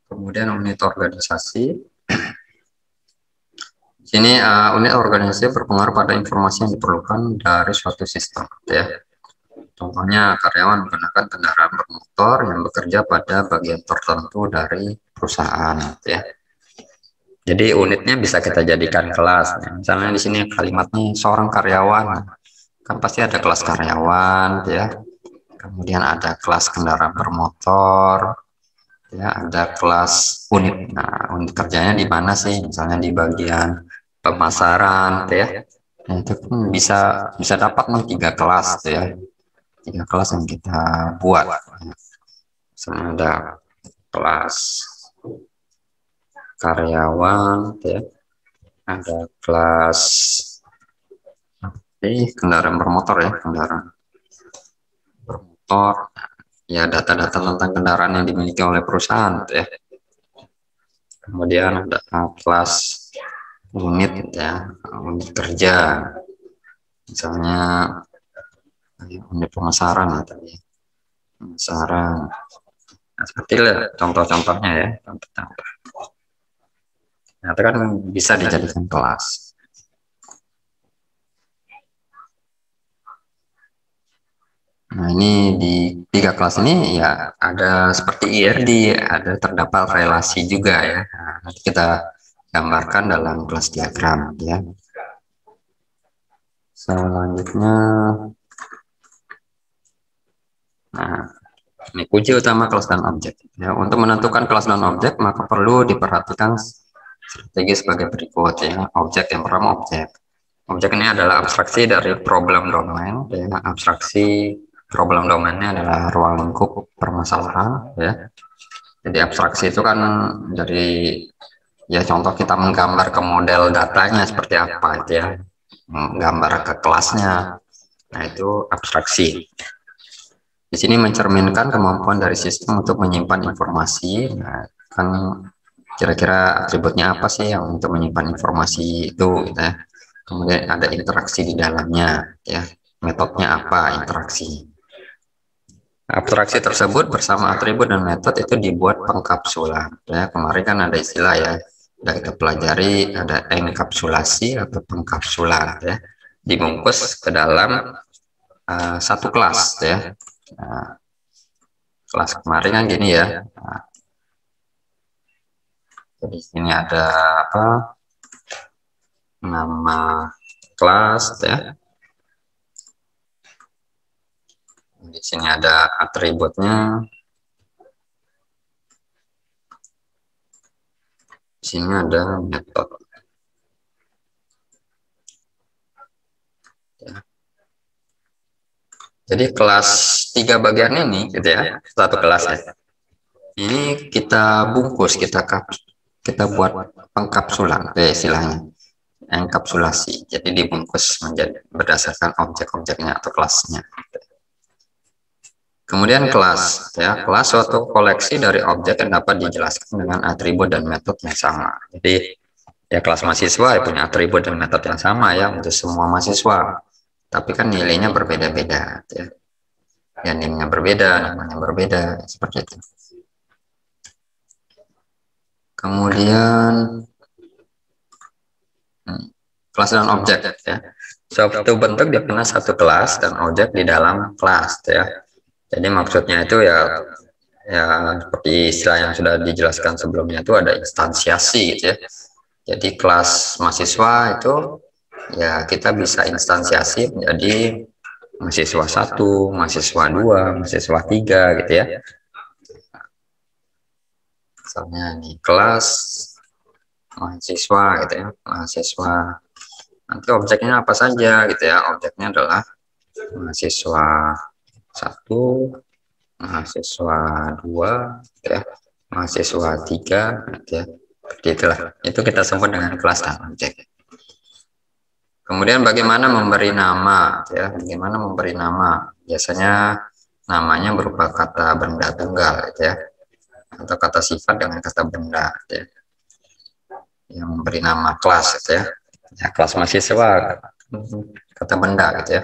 Kemudian unit organisasi. Sini unit organisasi berpengaruh pada informasi yang diperlukan dari suatu sistem gitu ya. Contohnya karyawan menggunakan kendaraan bermotor yang bekerja pada bagian tertentu dari perusahaan gitu ya. Jadi unitnya bisa kita jadikan kelas. Misalnya di sini kalimatnya seorang karyawan, kan pasti ada kelas karyawan gitu ya. Kemudian ada kelas kendaraan bermotor, ya ada kelas unit. Nah, unit kerjanya di mana sih? Misalnya di bagian pemasaran, gitu ya. Nah, itu pun bisa bisa dapat nih 3 kelas, gitu ya. 3 kelas yang kita buat. Misalnya ada kelas karyawan, gitu ya. Ada kelas kendaraan bermotor ya, kendaraan bermotor, ya data-data tentang kendaraan yang dimiliki oleh perusahaan gitu ya. Kemudian ada kelas unit ya, unit kerja, misalnya unit pemasaran ya tadi, pemasaran. Nah, seperti itu contoh-contohnya ya, contoh-contoh. Nah, itu kan bisa dijadikan kelas. Nah, ini di 3 kelas ini ya ada seperti IRD, ada terdapat relasi juga ya. Nah, nanti kita gambarkan dalam kelas diagram ya. Selanjutnya, nah ini kunci utama kelas dan objek. Ya, untuk menentukan kelas dan objek maka perlu diperhatikan strategi sebagai berikut ya. Objek yang pertama objek. Objek ini adalah abstraksi dari problem domain. Ya. Abstraksi problem domainnya adalah ruang lingkup permasalahan. Ya. Jadi abstraksi itu kan dari ya contoh kita menggambar ke model datanya seperti apa itu ya, menggambar ke kelasnya. Nah itu abstraksi. Di sini mencerminkan kemampuan dari sistem untuk menyimpan informasi. Nah, kan kira-kira atributnya apa sih yang untuk menyimpan informasi itu, gitu ya. Kemudian ada interaksi di dalamnya, ya. Metodenya apa interaksi. Abstraksi tersebut bersama atribut dan metode itu dibuat pengkapsulan. Ya, kemarin kan ada istilah ya, sudah kita pelajari ada enkapsulasi atau pengkapsulan, ya. Dibungkus ke dalam satu kelas, ya. Nah, kelas kemarin kan gini ya. Nah, jadi sini ada apa? Nama kelas ya. Di sini ada atributnya. Di sini ada metode. Ya. Jadi kelas 3 bagian ini gitu ya, satu kelas ya. Ini kita bungkus, kita buat pengkapsulan, istilahnya enkapsulasi. Jadi dibungkus menjadi berdasarkan objek-objeknya atau kelasnya. Kemudian kelas, ya kelas suatu koleksi dari objek yang dapat dijelaskan dengan atribut dan metode yang sama. Jadi ya kelas mahasiswa ya punya atribut dan metode yang sama ya untuk semua mahasiswa. Tapi kan nilainya berbeda-beda, ya. Ya nilainya berbeda, namanya berbeda, seperti itu. Kemudian kelas dan objek ya. Suatu bentuk dikenal satu kelas dan objek di dalam kelas ya. Jadi maksudnya itu ya seperti istilah yang sudah dijelaskan sebelumnya itu ada instansiasi gitu ya. Jadi kelas mahasiswa itu ya kita bisa instansiasi menjadi mahasiswa 1, mahasiswa 2, mahasiswa 3 gitu ya. Misalnya nih kelas mahasiswa gitu ya, mahasiswa. Nanti objeknya apa saja gitu ya. Objeknya adalah mahasiswa 1, mahasiswa 2 gitu ya, mahasiswa 3 gitu ya. Itulah. Itu kita sebut dengan kelas dan objek. Kemudian bagaimana memberi nama gitu ya. Bagaimana memberi nama? Biasanya namanya berupa kata benda tunggal gitu ya. Atau kata sifat dengan kata benda gitu ya. Yang memberi nama kelas gitu ya. Ya kelas mahasiswa kata benda gitu ya.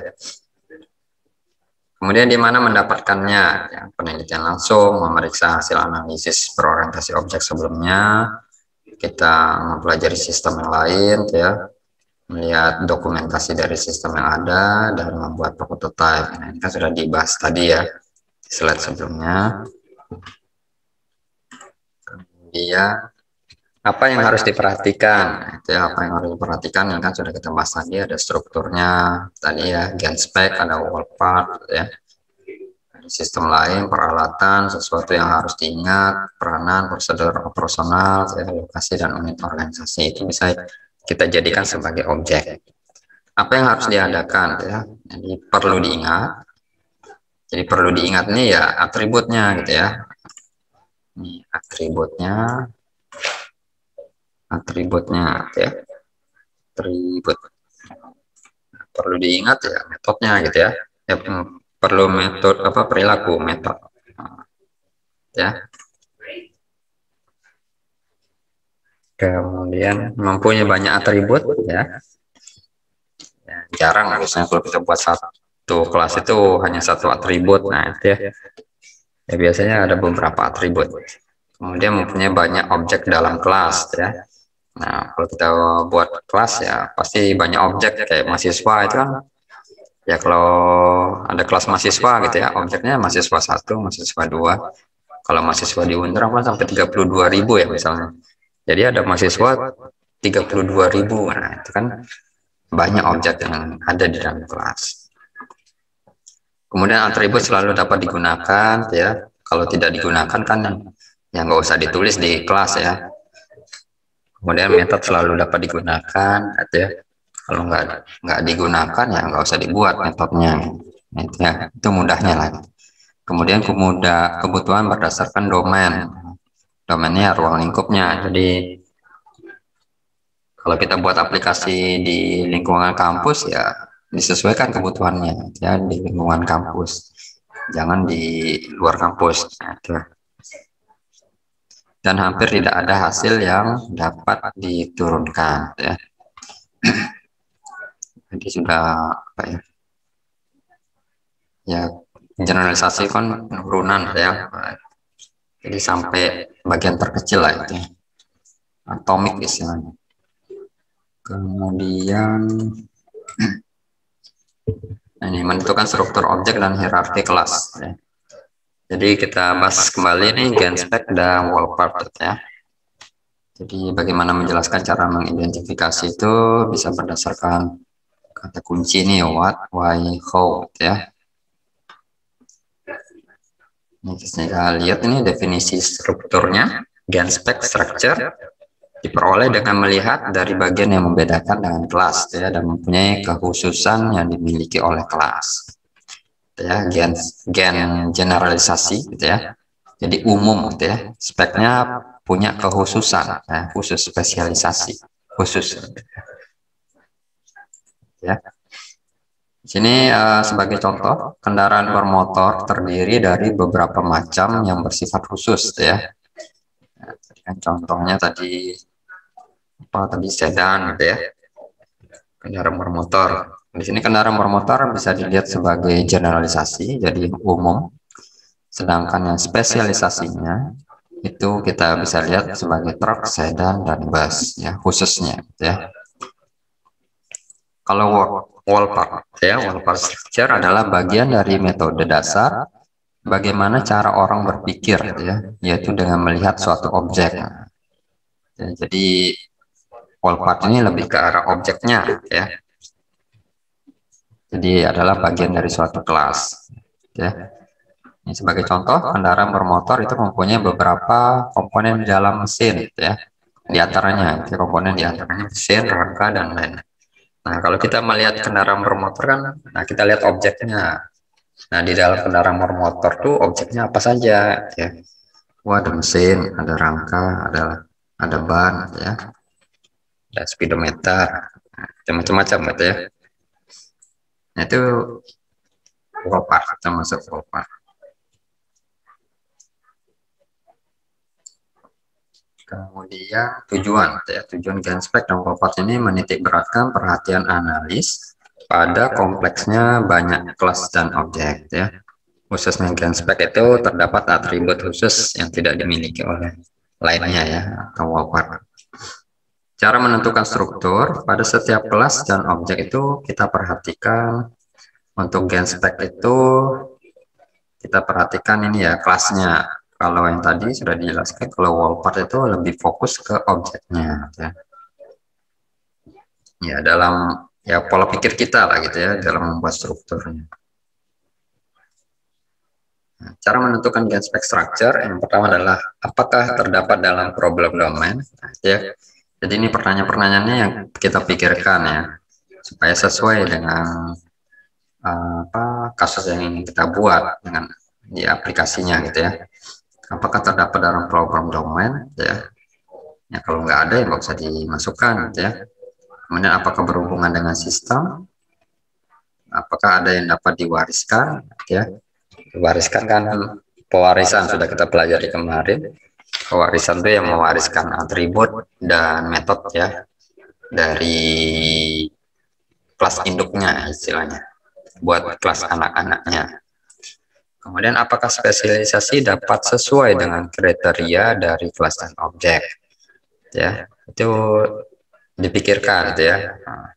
Kemudian di mana mendapatkannya? Ya, penelitian langsung, memeriksa hasil analisis berorientasi objek sebelumnya, kita mempelajari sistem yang lain, ya, melihat dokumentasi dari sistem yang ada, dan membuat prototipe. Nah, ini kan sudah dibahas tadi ya, di slide sebelumnya. Kemudian apa yang harus diperhatikan? Itu ya, apa yang harus diperhatikan yang kan sudah kita bahas tadi, ada strukturnya tadi ya, gen spec, ada wall part ya. Ada sistem lain, peralatan, sesuatu yang harus diingat, peranan, prosedur operasional, ya, lokasi dan unit organisasi itu bisa kita jadikan sebagai objek. Apa yang harus diadakan ya? Jadi perlu diingat. Jadi perlu diingat nih ya atributnya gitu ya. Ini atributnya ya, atribut perlu diingat ya metodenya gitu ya. Perlu metode perilaku metode ya. Kemudian mempunyai banyak atribut ya. Jarang harusnya kalau kita buat satu kelas itu hanya satu atribut. Nah itu ya. Ya biasanya ada beberapa atribut. Kemudian mempunyai banyak objek dalam kelas ya. Nah kalau kita buat kelas ya pasti banyak objek kayak mahasiswa itu kan. Ya kalau ada kelas mahasiswa gitu ya, objeknya mahasiswa 1, mahasiswa 2. Kalau mahasiswa di Unra kan sampai 32.000 ya misalnya. Jadi ada mahasiswa 32.000. Nah itu kan banyak objek yang ada di dalam kelas. Kemudian atribut selalu dapat digunakan ya. Kalau tidak digunakan kan ya nggak usah ditulis di kelas ya. Kemudian metode selalu dapat digunakan ya. Kalau nggak digunakan ya nggak usah dibuat metodenya. Itu mudahnya lah. Kemudian kebutuhan berdasarkan domain. Domainnya ruang lingkupnya. Jadi kalau kita buat aplikasi di lingkungan kampus ya disesuaikan kebutuhannya ya di lingkungan kampus. Jangan di luar kampus. Dan hampir tidak ada hasil yang dapat diturunkan ya. Jadi sudah apa ya? Ya generalisasi kan penurunan ya. Jadi sampai bagian terkecil lah itu. Atomik istilahnya. Kemudian ini menentukan struktur objek dan hierarki kelas ya. Jadi kita bahas kembali nih GenSpec dan Wolpert ya. Jadi bagaimana menjelaskan cara mengidentifikasi itu bisa berdasarkan kata kunci nih what, why, how ya. Ini kita lihat ini definisi strukturnya. GenSpec structure diperoleh dengan melihat dari bagian yang membedakan dengan kelas ya, dan mempunyai kekhususan yang dimiliki oleh kelas ya. Gen generalisasi gitu ya, jadi umum gitu ya. Speknya punya kekhususan ya, khusus spesialisasi khusus ya. Sini sebagai contoh, kendaraan bermotor terdiri dari beberapa macam yang bersifat khusus ya. Nah, contohnya tadi sedan gitu ya, kendaraan bermotor. Di sini kendaraan bermotor bisa dilihat sebagai generalisasi, jadi umum. Sedangkan yang spesialisasinya itu kita bisa lihat sebagai truk, sedan, dan bus ya, khususnya ya. Kalau Wolpert ya, Wolpert structure adalah bagian dari metode dasar bagaimana cara orang berpikir ya, yaitu dengan melihat suatu objek. Ya, jadi Wolpert ini lebih ke arah objeknya ya. Jadi adalah bagian dari suatu kelas ya. Ini sebagai contoh, kendaraan bermotor itu mempunyai beberapa komponen di dalam mesin ya. Di antaranya komponen di antaranya mesin, rangka, dan lain-lain. Nah, kalau kita melihat kendaraan bermotor kan, nah kita lihat objeknya. Nah, di dalam kendaraan bermotor tuh objeknya apa saja ya. Wah, ada mesin, ada rangka, ada ban ya. Ada speedometer, macam-macam gitu ya. Nah, itu Wolpert, kita masuk Wolpert. Kemudian tujuan ya, tujuan GenSpec dan Wolpert ini menitik beratkan perhatian analis pada kompleksnya banyak kelas dan objek ya. Khususnya GenSpec itu terdapat atribut khusus yang tidak dimiliki oleh lainnya ya, atau Wolpert. Cara menentukan struktur pada setiap kelas dan objek itu kita perhatikan. Untuk GenSpec itu kita perhatikan ini ya kelasnya. Kalau yang tadi sudah dijelaskan, kalau Wolpert itu lebih fokus ke objeknya ya. Ya dalam ya pola pikir kita lah gitu ya dalam membuat strukturnya. Nah, cara menentukan GenSpec structure yang pertama adalah apakah terdapat dalam problem domain ya. Jadi ini pertanyaan-pertanyaannya yang kita pikirkan ya supaya sesuai dengan kasus yang ingin kita buat dengan di aplikasinya gitu ya. Apakah terdapat dalam program domain ya? Ya kalau nggak ada ya nggak usah dimasukkan gitu ya. Kemudian apakah berhubungan dengan sistem? apakah ada yang dapat diwariskan, ya. Diwariskan kan pewarisan sudah kita pelajari kemarin. Pewarisan itu yang mewariskan atribut dan metode ya dari kelas induknya istilahnya buat kelas anak-anaknya. Kemudian apakah spesialisasi dapat sesuai dengan kriteria dari kelas dan objek? Ya, itu dipikirkan gitu ya. Nah,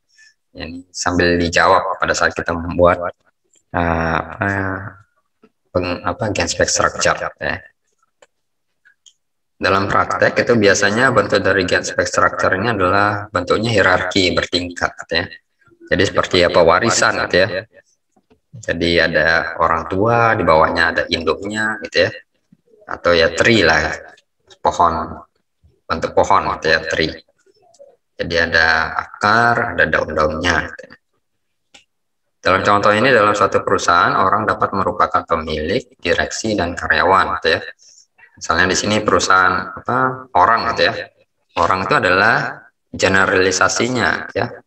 ini sambil dijawab pada saat kita membuat genspek structure ya. Dalam praktek itu biasanya bentuk dari genspek structure ini adalah bentuknya hierarki bertingkat ya. Jadi seperti apa warisan gitu ya. Jadi ada orang tua, di bawahnya ada induknya gitu ya. Atau ya tree lah, pohon, bentuk pohon gitu ya, tree. Jadi ada akar, ada daun-daunnya. Gitu. Dalam contoh ini dalam suatu perusahaan orang dapat merupakan pemilik, direksi dan karyawan gitu ya. Misalnya di sini perusahaan orang gitu ya. Orang itu adalah generalisasinya ya.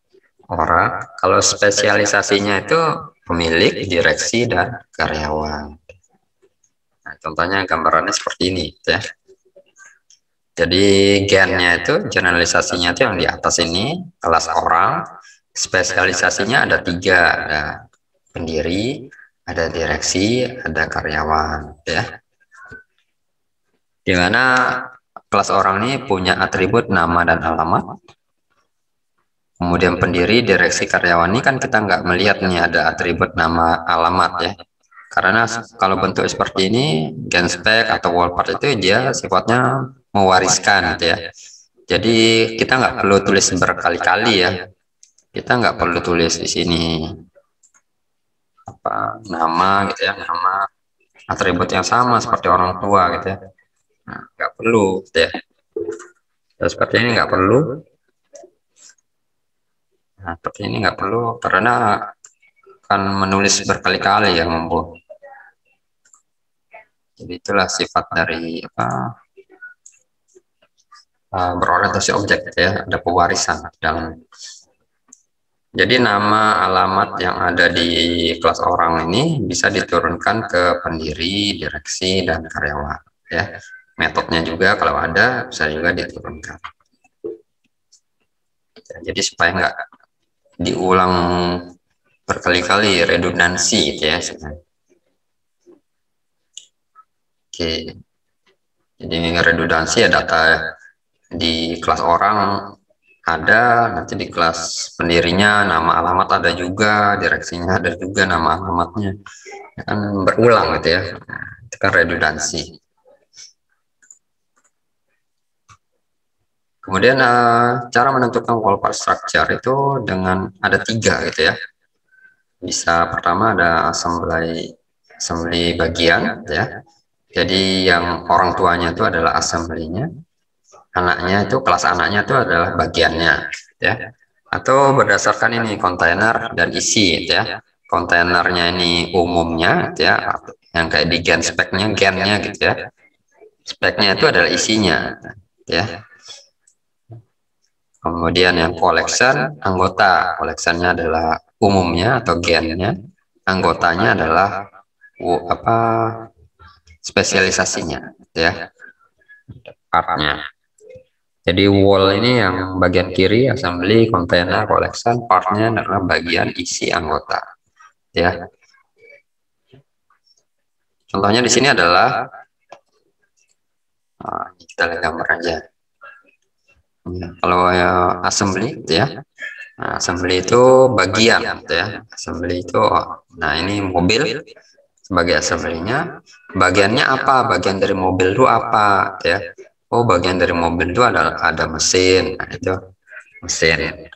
Orang, kalau spesialisasinya itu pemilik, direksi dan karyawan. Nah, contohnya gambarannya seperti ini ya. Jadi gennya itu generalisasinya itu yang di atas ini kelas orang, spesialisasinya ada 3, ada pendiri, ada direksi, ada karyawan ya. Dimana kelas orang ini punya atribut nama dan alamat. Kemudian pendiri, direksi, karyawan ini kan kita nggak melihat nih ada atribut nama alamat ya. Karena kalau bentuk seperti ini, genspek atau wallpart itu dia sifatnya mewariskan gitu ya. Jadi kita nggak perlu tulis berkali-kali ya. Kita nggak perlu tulis di sini nama gitu ya, nama atribut yang sama seperti orang tua gitu ya. Nah, nggak perlu gitu ya. Dan seperti ini nggak perlu. Nah, seperti ini nggak perlu karena akan menulis berkali-kali ya membuat. Jadi itulah sifat dari berorientasi objek ya, ada pewarisan dalam. Jadi nama alamat yang ada di kelas orang ini bisa diturunkan ke pendiri, direksi, dan karyawan ya. Metodenya juga kalau ada bisa juga diturunkan. Jadi supaya nggak diulang berkali-kali, redundansi gitu ya. Oke, jadi redundansi ya data di kelas orang ada, nanti di kelas pendirinya nama alamat ada juga, direksinya ada juga nama alamatnya, ya kan berulang gitu ya, itu kan redundansi. Kemudian cara menentukan wallpart structure itu dengan ada 3 gitu ya. Bisa pertama ada assembly bagian ya. Jadi yang orang tuanya itu adalah assembly-nya, anaknya itu kelas anaknya itu adalah bagiannya ya. Atau berdasarkan ini kontainer dan isi ya. Kontainernya ini umumnya ya, yang kayak di gen speknya gennya gitu ya. Speknya itu adalah isinya ya. Kemudian yang collection, anggota. Collectionnya adalah umumnya atau gennya. Anggotanya adalah spesialisasinya, ya. Partnya. Jadi wall ini yang bagian kiri, assembly, container, collection. Partnya adalah bagian isi anggota, ya. Contohnya di sini adalah, kita lihat gambar aja. Kalau assembly ya, nah, assembly itu bagian ya. Assembly itu nah ini mobil sebagai assembly-nya. Bagiannya apa? Bagian dari mobil itu apa ya? Oh, bagian dari mobil itu ada mesin. Nah, itu mesin.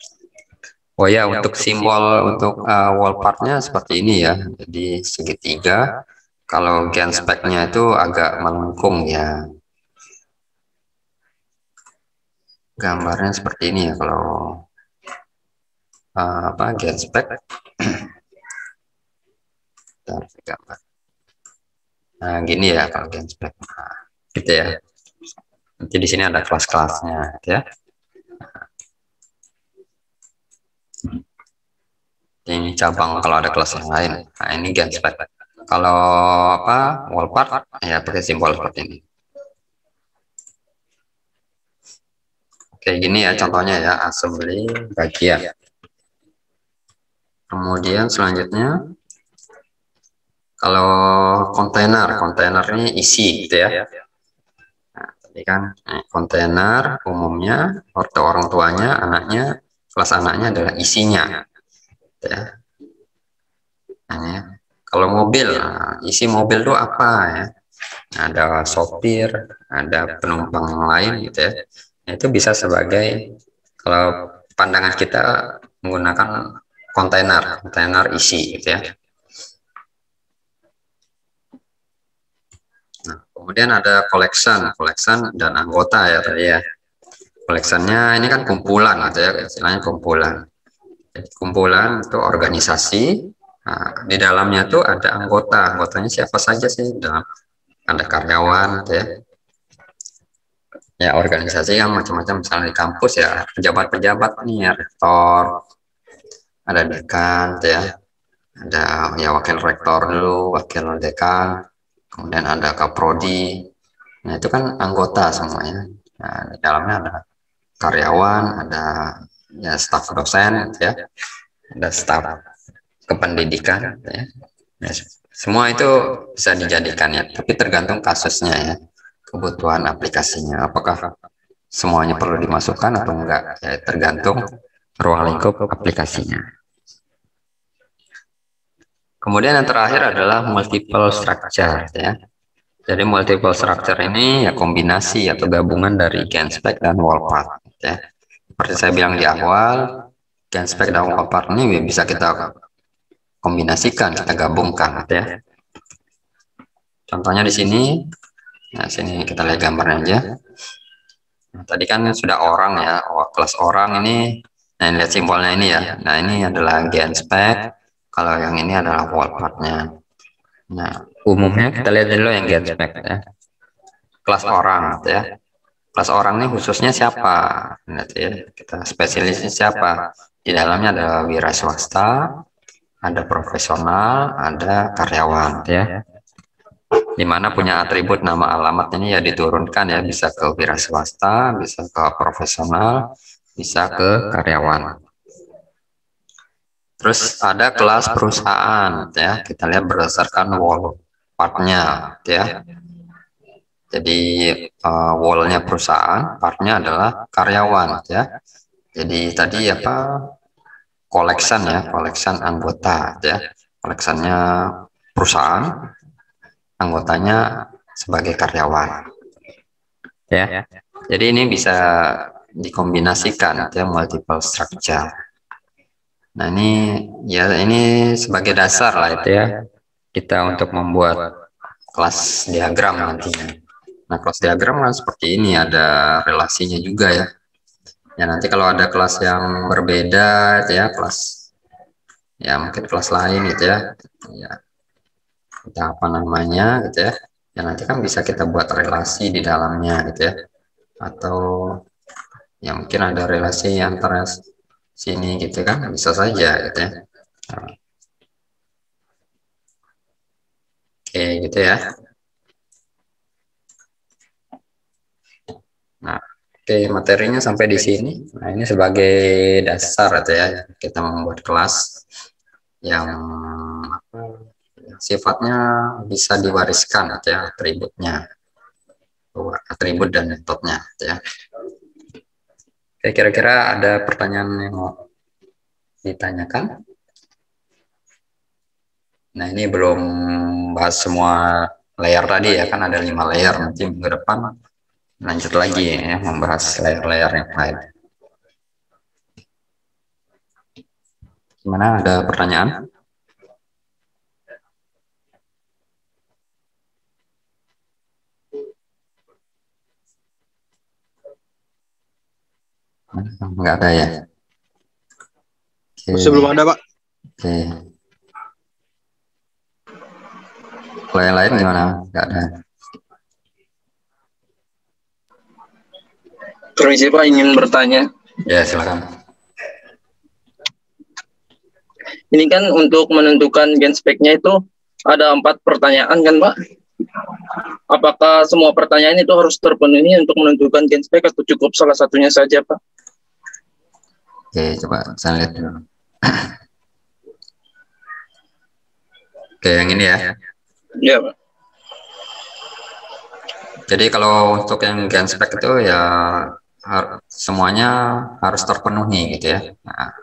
Oh ya, untuk simbol untuk wall part-nya seperti ini ya. Jadi segitiga. Kalau gen spek-nya itu agak melengkung ya. Gambarnya seperti ini ya kalau gen spek. Gambar. Nah, gini ya kalau gen spek. Nah, gitu ya. Nanti di sini ada kelas-kelasnya ya. Ini cabang kalau ada kelas yang lain. Nah, ini gen spec. Kalau apa wall part ya pakai simbol seperti ini. Kayak gini ya contohnya ya, assembly bagian. Kemudian selanjutnya kalau kontainer ini isi gitu ya. Nah, tadi kan kontainer umumnya ortu orang tuanya, anaknya, kelas anaknya adalah isinya gitu ya. Nah, ini. Kalau mobil, isi mobil itu apa ya? Ada sopir, ada penumpang lain gitu ya. Nah, itu bisa sebagai, kalau pandangan kita menggunakan kontainer isi gitu ya. Nah, kemudian ada collection dan anggota ya tadi ya. Collectionnya ini kan kumpulan gitu ya, istilahnya kumpulan. Kumpulan itu organisasi. Nah, di dalamnya tuh ada anggotanya siapa saja sih dalam, ada karyawan gitu ya. Ya organisasi yang macam-macam, misalnya di kampus ya pejabat-pejabat nih ya, rektor, ada dekan gitu ya, ada ya wakil rektor dulu, wakil dekan, kemudian ada kaprodi. Nah itu kan anggota semuanya. Nah di dalamnya ada karyawan, ada ya staf dosen gitu ya, ada staf kependidikan gitu ya. Nah, semua itu bisa dijadikan ya, tapi tergantung kasusnya ya, kebutuhan aplikasinya, apakah semuanya perlu dimasukkan atau enggak ya, tergantung ruang lingkup aplikasinya. Kemudian yang terakhir adalah multiple structure ya. Jadi multiple structure ini ya kombinasi atau gabungan dari genspec dan wallpath ya. Seperti saya bilang di awal, genspec dan wallpath ini bisa kita kombinasikan, kita gabungkan ya. Contohnya di sini, nah sini kita lihat gambarnya aja. Nah, tadi kan sudah orang ya, kelas orang ini. Nah lihat simbolnya ini ya. Nah ini adalah genspec. Kalau yang ini adalah wallpath-nya. Nah umumnya kita lihat dulu yang genspec ya. Kelas orang ya. Kelas orang ini khususnya siapa? Nanti ya, kita spesialisnya siapa? Di dalamnya ada wira swasta, ada profesional, ada karyawan ya. Dimana punya atribut nama alamat ini ya diturunkan ya, bisa ke wira swasta, bisa ke profesional, bisa ke karyawan. Terus ada kelas perusahaan ya, kita lihat berdasarkan wall partnya ya. Jadi wallnya perusahaan, partnya adalah karyawan ya. Jadi tadi apa, collection anggota ya, collectionnya perusahaan, anggotanya sebagai karyawan ya. Jadi ini bisa dikombinasikan ya, multiple structure. Nah ini sebagai dasar lah itu ya, kita untuk membuat kelas diagram nantinya. Nah kelas diagram kan seperti ini, ada relasinya juga ya. Ya nanti kalau ada kelas yang berbeda itu ya, kelas ya mungkin kelas lain gitu ya, ya kita apa namanya gitu ya. Ya nanti kan bisa kita buat relasi di dalamnya gitu ya. Atau ya mungkin ada relasi antara sini gitu kan, bisa saja gitu ya. Oke gitu ya. Nah, oke materinya sampai di sini. Nah, ini sebagai dasar gitu ya, kita membuat kelas yang sifatnya bisa diwariskan gitu ya, atributnya, atribut dan metodenya gitu ya. Oke, kira-kira ada pertanyaan yang mau ditanyakan? Nah, ini belum bahas semua layer tadi ya, kan ada 5 layer, nanti minggu depan lanjut lagi ya, membahas layer-layer yang lain. Gimana, ada pertanyaan? Enggak ada ya? Masih belum ada, Pak. Oke. Kalau yang lain gimana? Enggak ada. Permisi, Pak, ingin bertanya. Ya, silakan. Ini kan untuk menentukan gen speknya itu ada 4 pertanyaan kan Pak? Apakah semua pertanyaan itu harus terpenuhi untuk menentukan gen spek atau cukup salah satunya saja Pak? Oke, coba saya lihat dulu. Oke, yang ini ya. Ya Pak. Jadi kalau untuk yang gen spek itu ya semuanya harus terpenuhi gitu ya. Nah,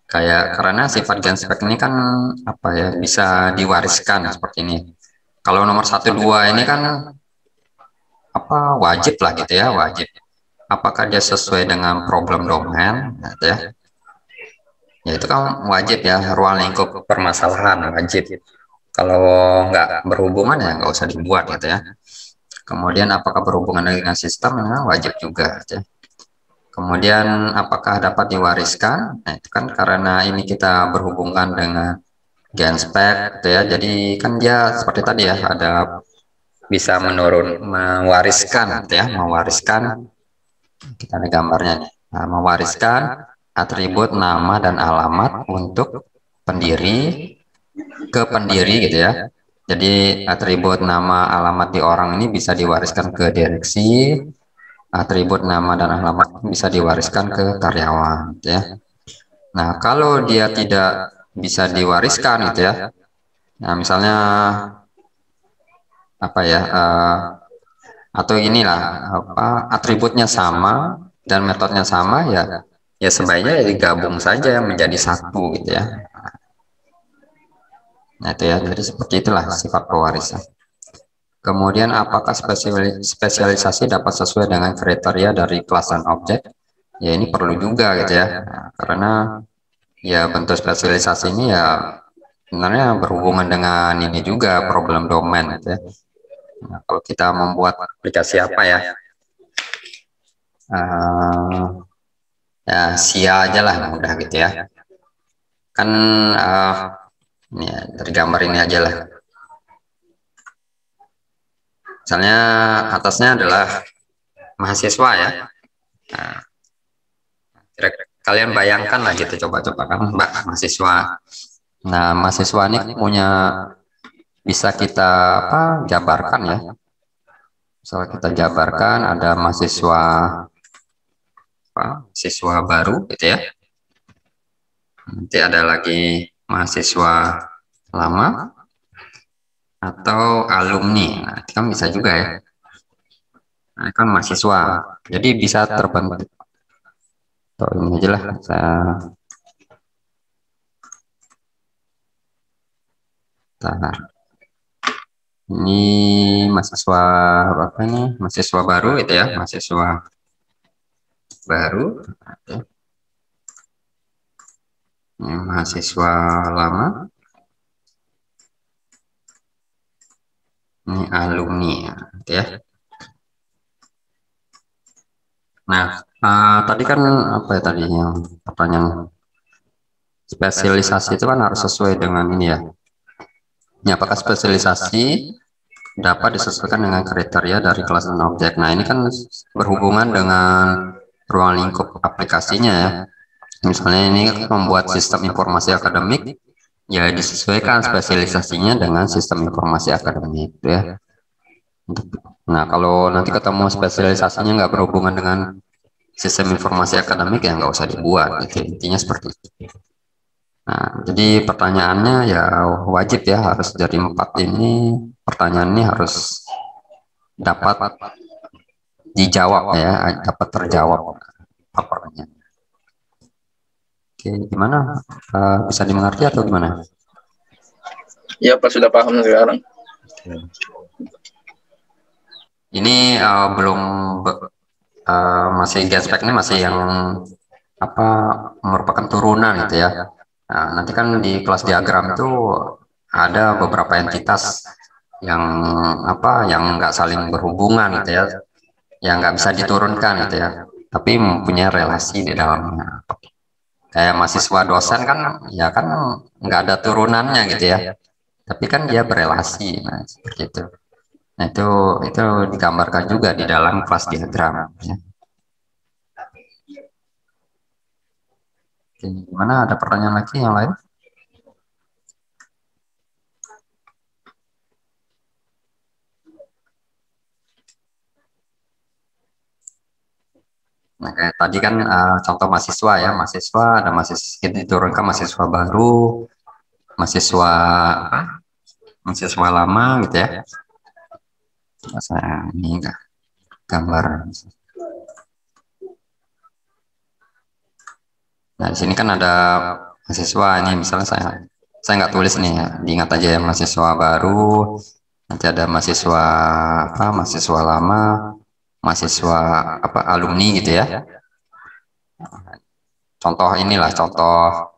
kayak karena sifat gen spek ini kan apa ya, bisa diwariskan seperti ini. Kalau nomor 1, 2 ini kan apa, wajib lah gitu ya, wajib. Apakah dia sesuai dengan problem domain gitu ya. Ya itu kan wajib ya, ruang lingkup permasalahan wajib. Kalau nggak berhubungan ya nggak usah dibuat gitu ya. Kemudian apakah berhubungan dengan sistem, nah, wajib juga gitu ya. Kemudian apakah dapat diwariskan? Nah, itu kan karena ini kita berhubungan dengan gen spek gitu ya. Jadi kan dia seperti tadi ya, ada bisa mewariskan gitu ya, mewariskan, kita ada gambarnya nih. Nah, mewariskan atribut nama dan alamat untuk pendiri ke pendiri gitu ya. Jadi atribut nama alamat di orang ini bisa diwariskan ke direksi, atribut nama dan alamat bisa diwariskan ke karyawan gitu ya. Nah, kalau dia tidak bisa diwariskan gitu ya. Nah, misalnya apa ya, atau inilah apa, atributnya sama dan metodenya sama ya, ya sebaiknya ya digabung saja menjadi satu gitu ya. Nah itu ya, jadi seperti itulah sifat pewarisan. Kemudian apakah spesialisasi dapat sesuai dengan kriteria dari kelas dan objek? Ya ini perlu juga gitu ya. Nah, karena ya bentuk spesialisasi ini ya sebenarnya berhubungan dengan ini juga, problem domain gitu ya. Nah, kalau kita membuat aplikasi apa ya, ya SIA aja lah mudah gitu ya. Kan ini ya, dari gambar ini aja lah. Misalnya atasnya adalah mahasiswa ya. Nah, kalian bayangkan lah gitu, coba-coba kan Mbak mahasiswa. Nah, mahasiswa ini punya, bisa kita apa, jabarkan ya. Misalnya kita jabarkan ada mahasiswa apa, mahasiswa baru gitu ya. Nanti ada lagi mahasiswa lama atau alumni. Nah, itu kan bisa juga ya. Nah, kan mahasiswa. Jadi bisa terbentuk. Tuh, ini aja lah. Ini mahasiswa apa ini? Mahasiswa baru itu ya, mahasiswa baru. Ini mahasiswa lama. Ini alumni gitu ya. Nah, tadi kan apa ya tadi yang pertanyaan spesialisasi itu kan harus sesuai dengan ini ya. Ya, apakah spesialisasi dapat disesuaikan dengan kriteria dari kelas dan objek? Nah, ini kan berhubungan dengan ruang lingkup aplikasinya ya. Misalnya ini membuat sistem informasi akademik, ya disesuaikan spesialisasinya dengan sistem informasi akademik ya. Nah, kalau nanti ketemu spesialisasinya nggak berhubungan dengan sistem informasi akademik ya nggak usah dibuat. Gitu. Intinya seperti itu. Nah, jadi pertanyaannya ya wajib ya, harus dari 4 ini, pertanyaan ini harus dapat dijawab ya, dapat terjawab papernya. Oke, gimana? Bisa dimengerti atau gimana? Ya Pak, sudah paham sekarang. Ini belum masih gen spek ini masih yang apa, merupakan turunan gitu ya. Nah, nanti kan di kelas diagram itu ada beberapa entitas yang apa, yang nggak saling berhubungan gitu ya, yang nggak bisa diturunkan gitu ya, tapi mempunyai relasi di dalamnya. Kayak mahasiswa dosen kan ya kan nggak ada turunannya gitu ya, tapi kan dia berelasi. Nah seperti itu. Nah itu digambarkan juga di dalam kelas diagram ya. Oke, gimana? Ada pertanyaan lagi yang lain? Nah, kayak tadi kan contoh mahasiswa ya, mahasiswa ada mahasiswa diturunkan mahasiswa baru, mahasiswa apa? Mahasiswa lama gitu ya. Coba saya ini enggak gambar. Nah, di sini kan ada mahasiswa ini misalnya saya nggak tulis nih ya, diingat aja ya mahasiswa baru, nanti ada mahasiswa apa, mahasiswa lama, mahasiswa apa alumni gitu ya. Contoh inilah contoh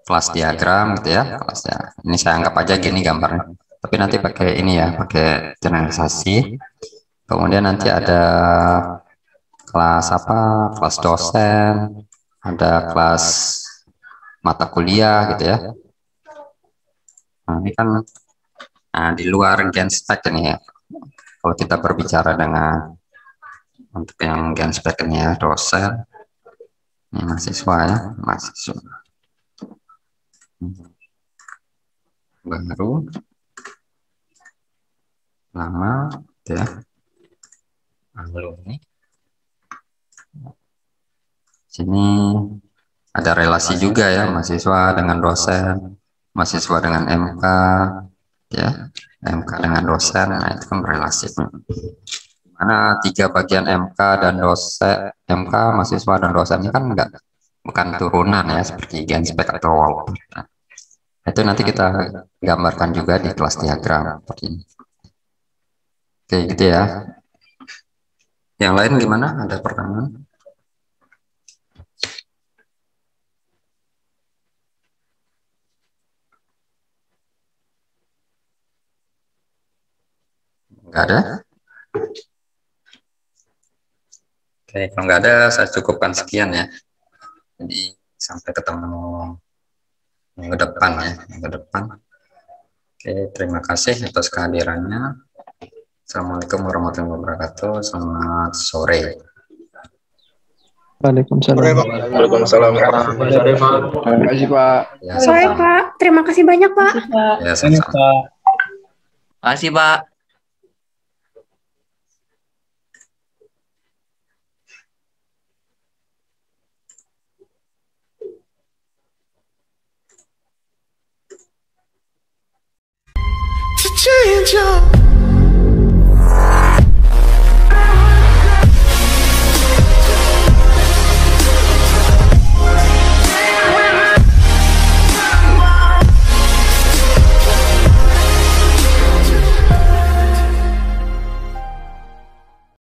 kelas diagram gitu ya, kelas ya. Ini saya anggap aja gini gambarnya. Tapi nanti pakai ini ya, pakai generalisasi. Kemudian nanti ada kelas apa, kelas dosen, ada kelas mata kuliah gitu ya. Nah, ini kan di luar gen spek ini ya. Kalau kita berbicara dengan untuk yang gen spek ini ya, dosen, ini mahasiswa ya, mahasiswa baru, lama, gitu ya, alumni. Sini ada relasi juga ya, mahasiswa dengan dosen, mahasiswa dengan MK, ya, MK dengan dosen, nah itu kan relasi. Mana tiga bagian MK dan dosen, MK, mahasiswa dan dosen ini kan bukan turunan ya, seperti genspek atau Walper. Nah, itu nanti kita gambarkan juga di kelas diagram seperti ini. Oke, gitu ya. Yang lain gimana? Ada pertanyaan? Enggak ada? Oke, kalau nggak ada, saya cukupkan sekian ya. Jadi sampai ketemu minggu depan ya, minggu depan. Oke, terima kasih atas kehadirannya. Assalamualaikum warahmatullahi wabarakatuh. Selamat sore. Waalaikumsalam. Waalaikumsalam warahmatullahi wabarakatuh. Terima kasih, Pak. Ya, Sore, sama-sama. Pak. Terima kasih banyak, Pak. Ya, sama-sama. Makasih, Pak. To change your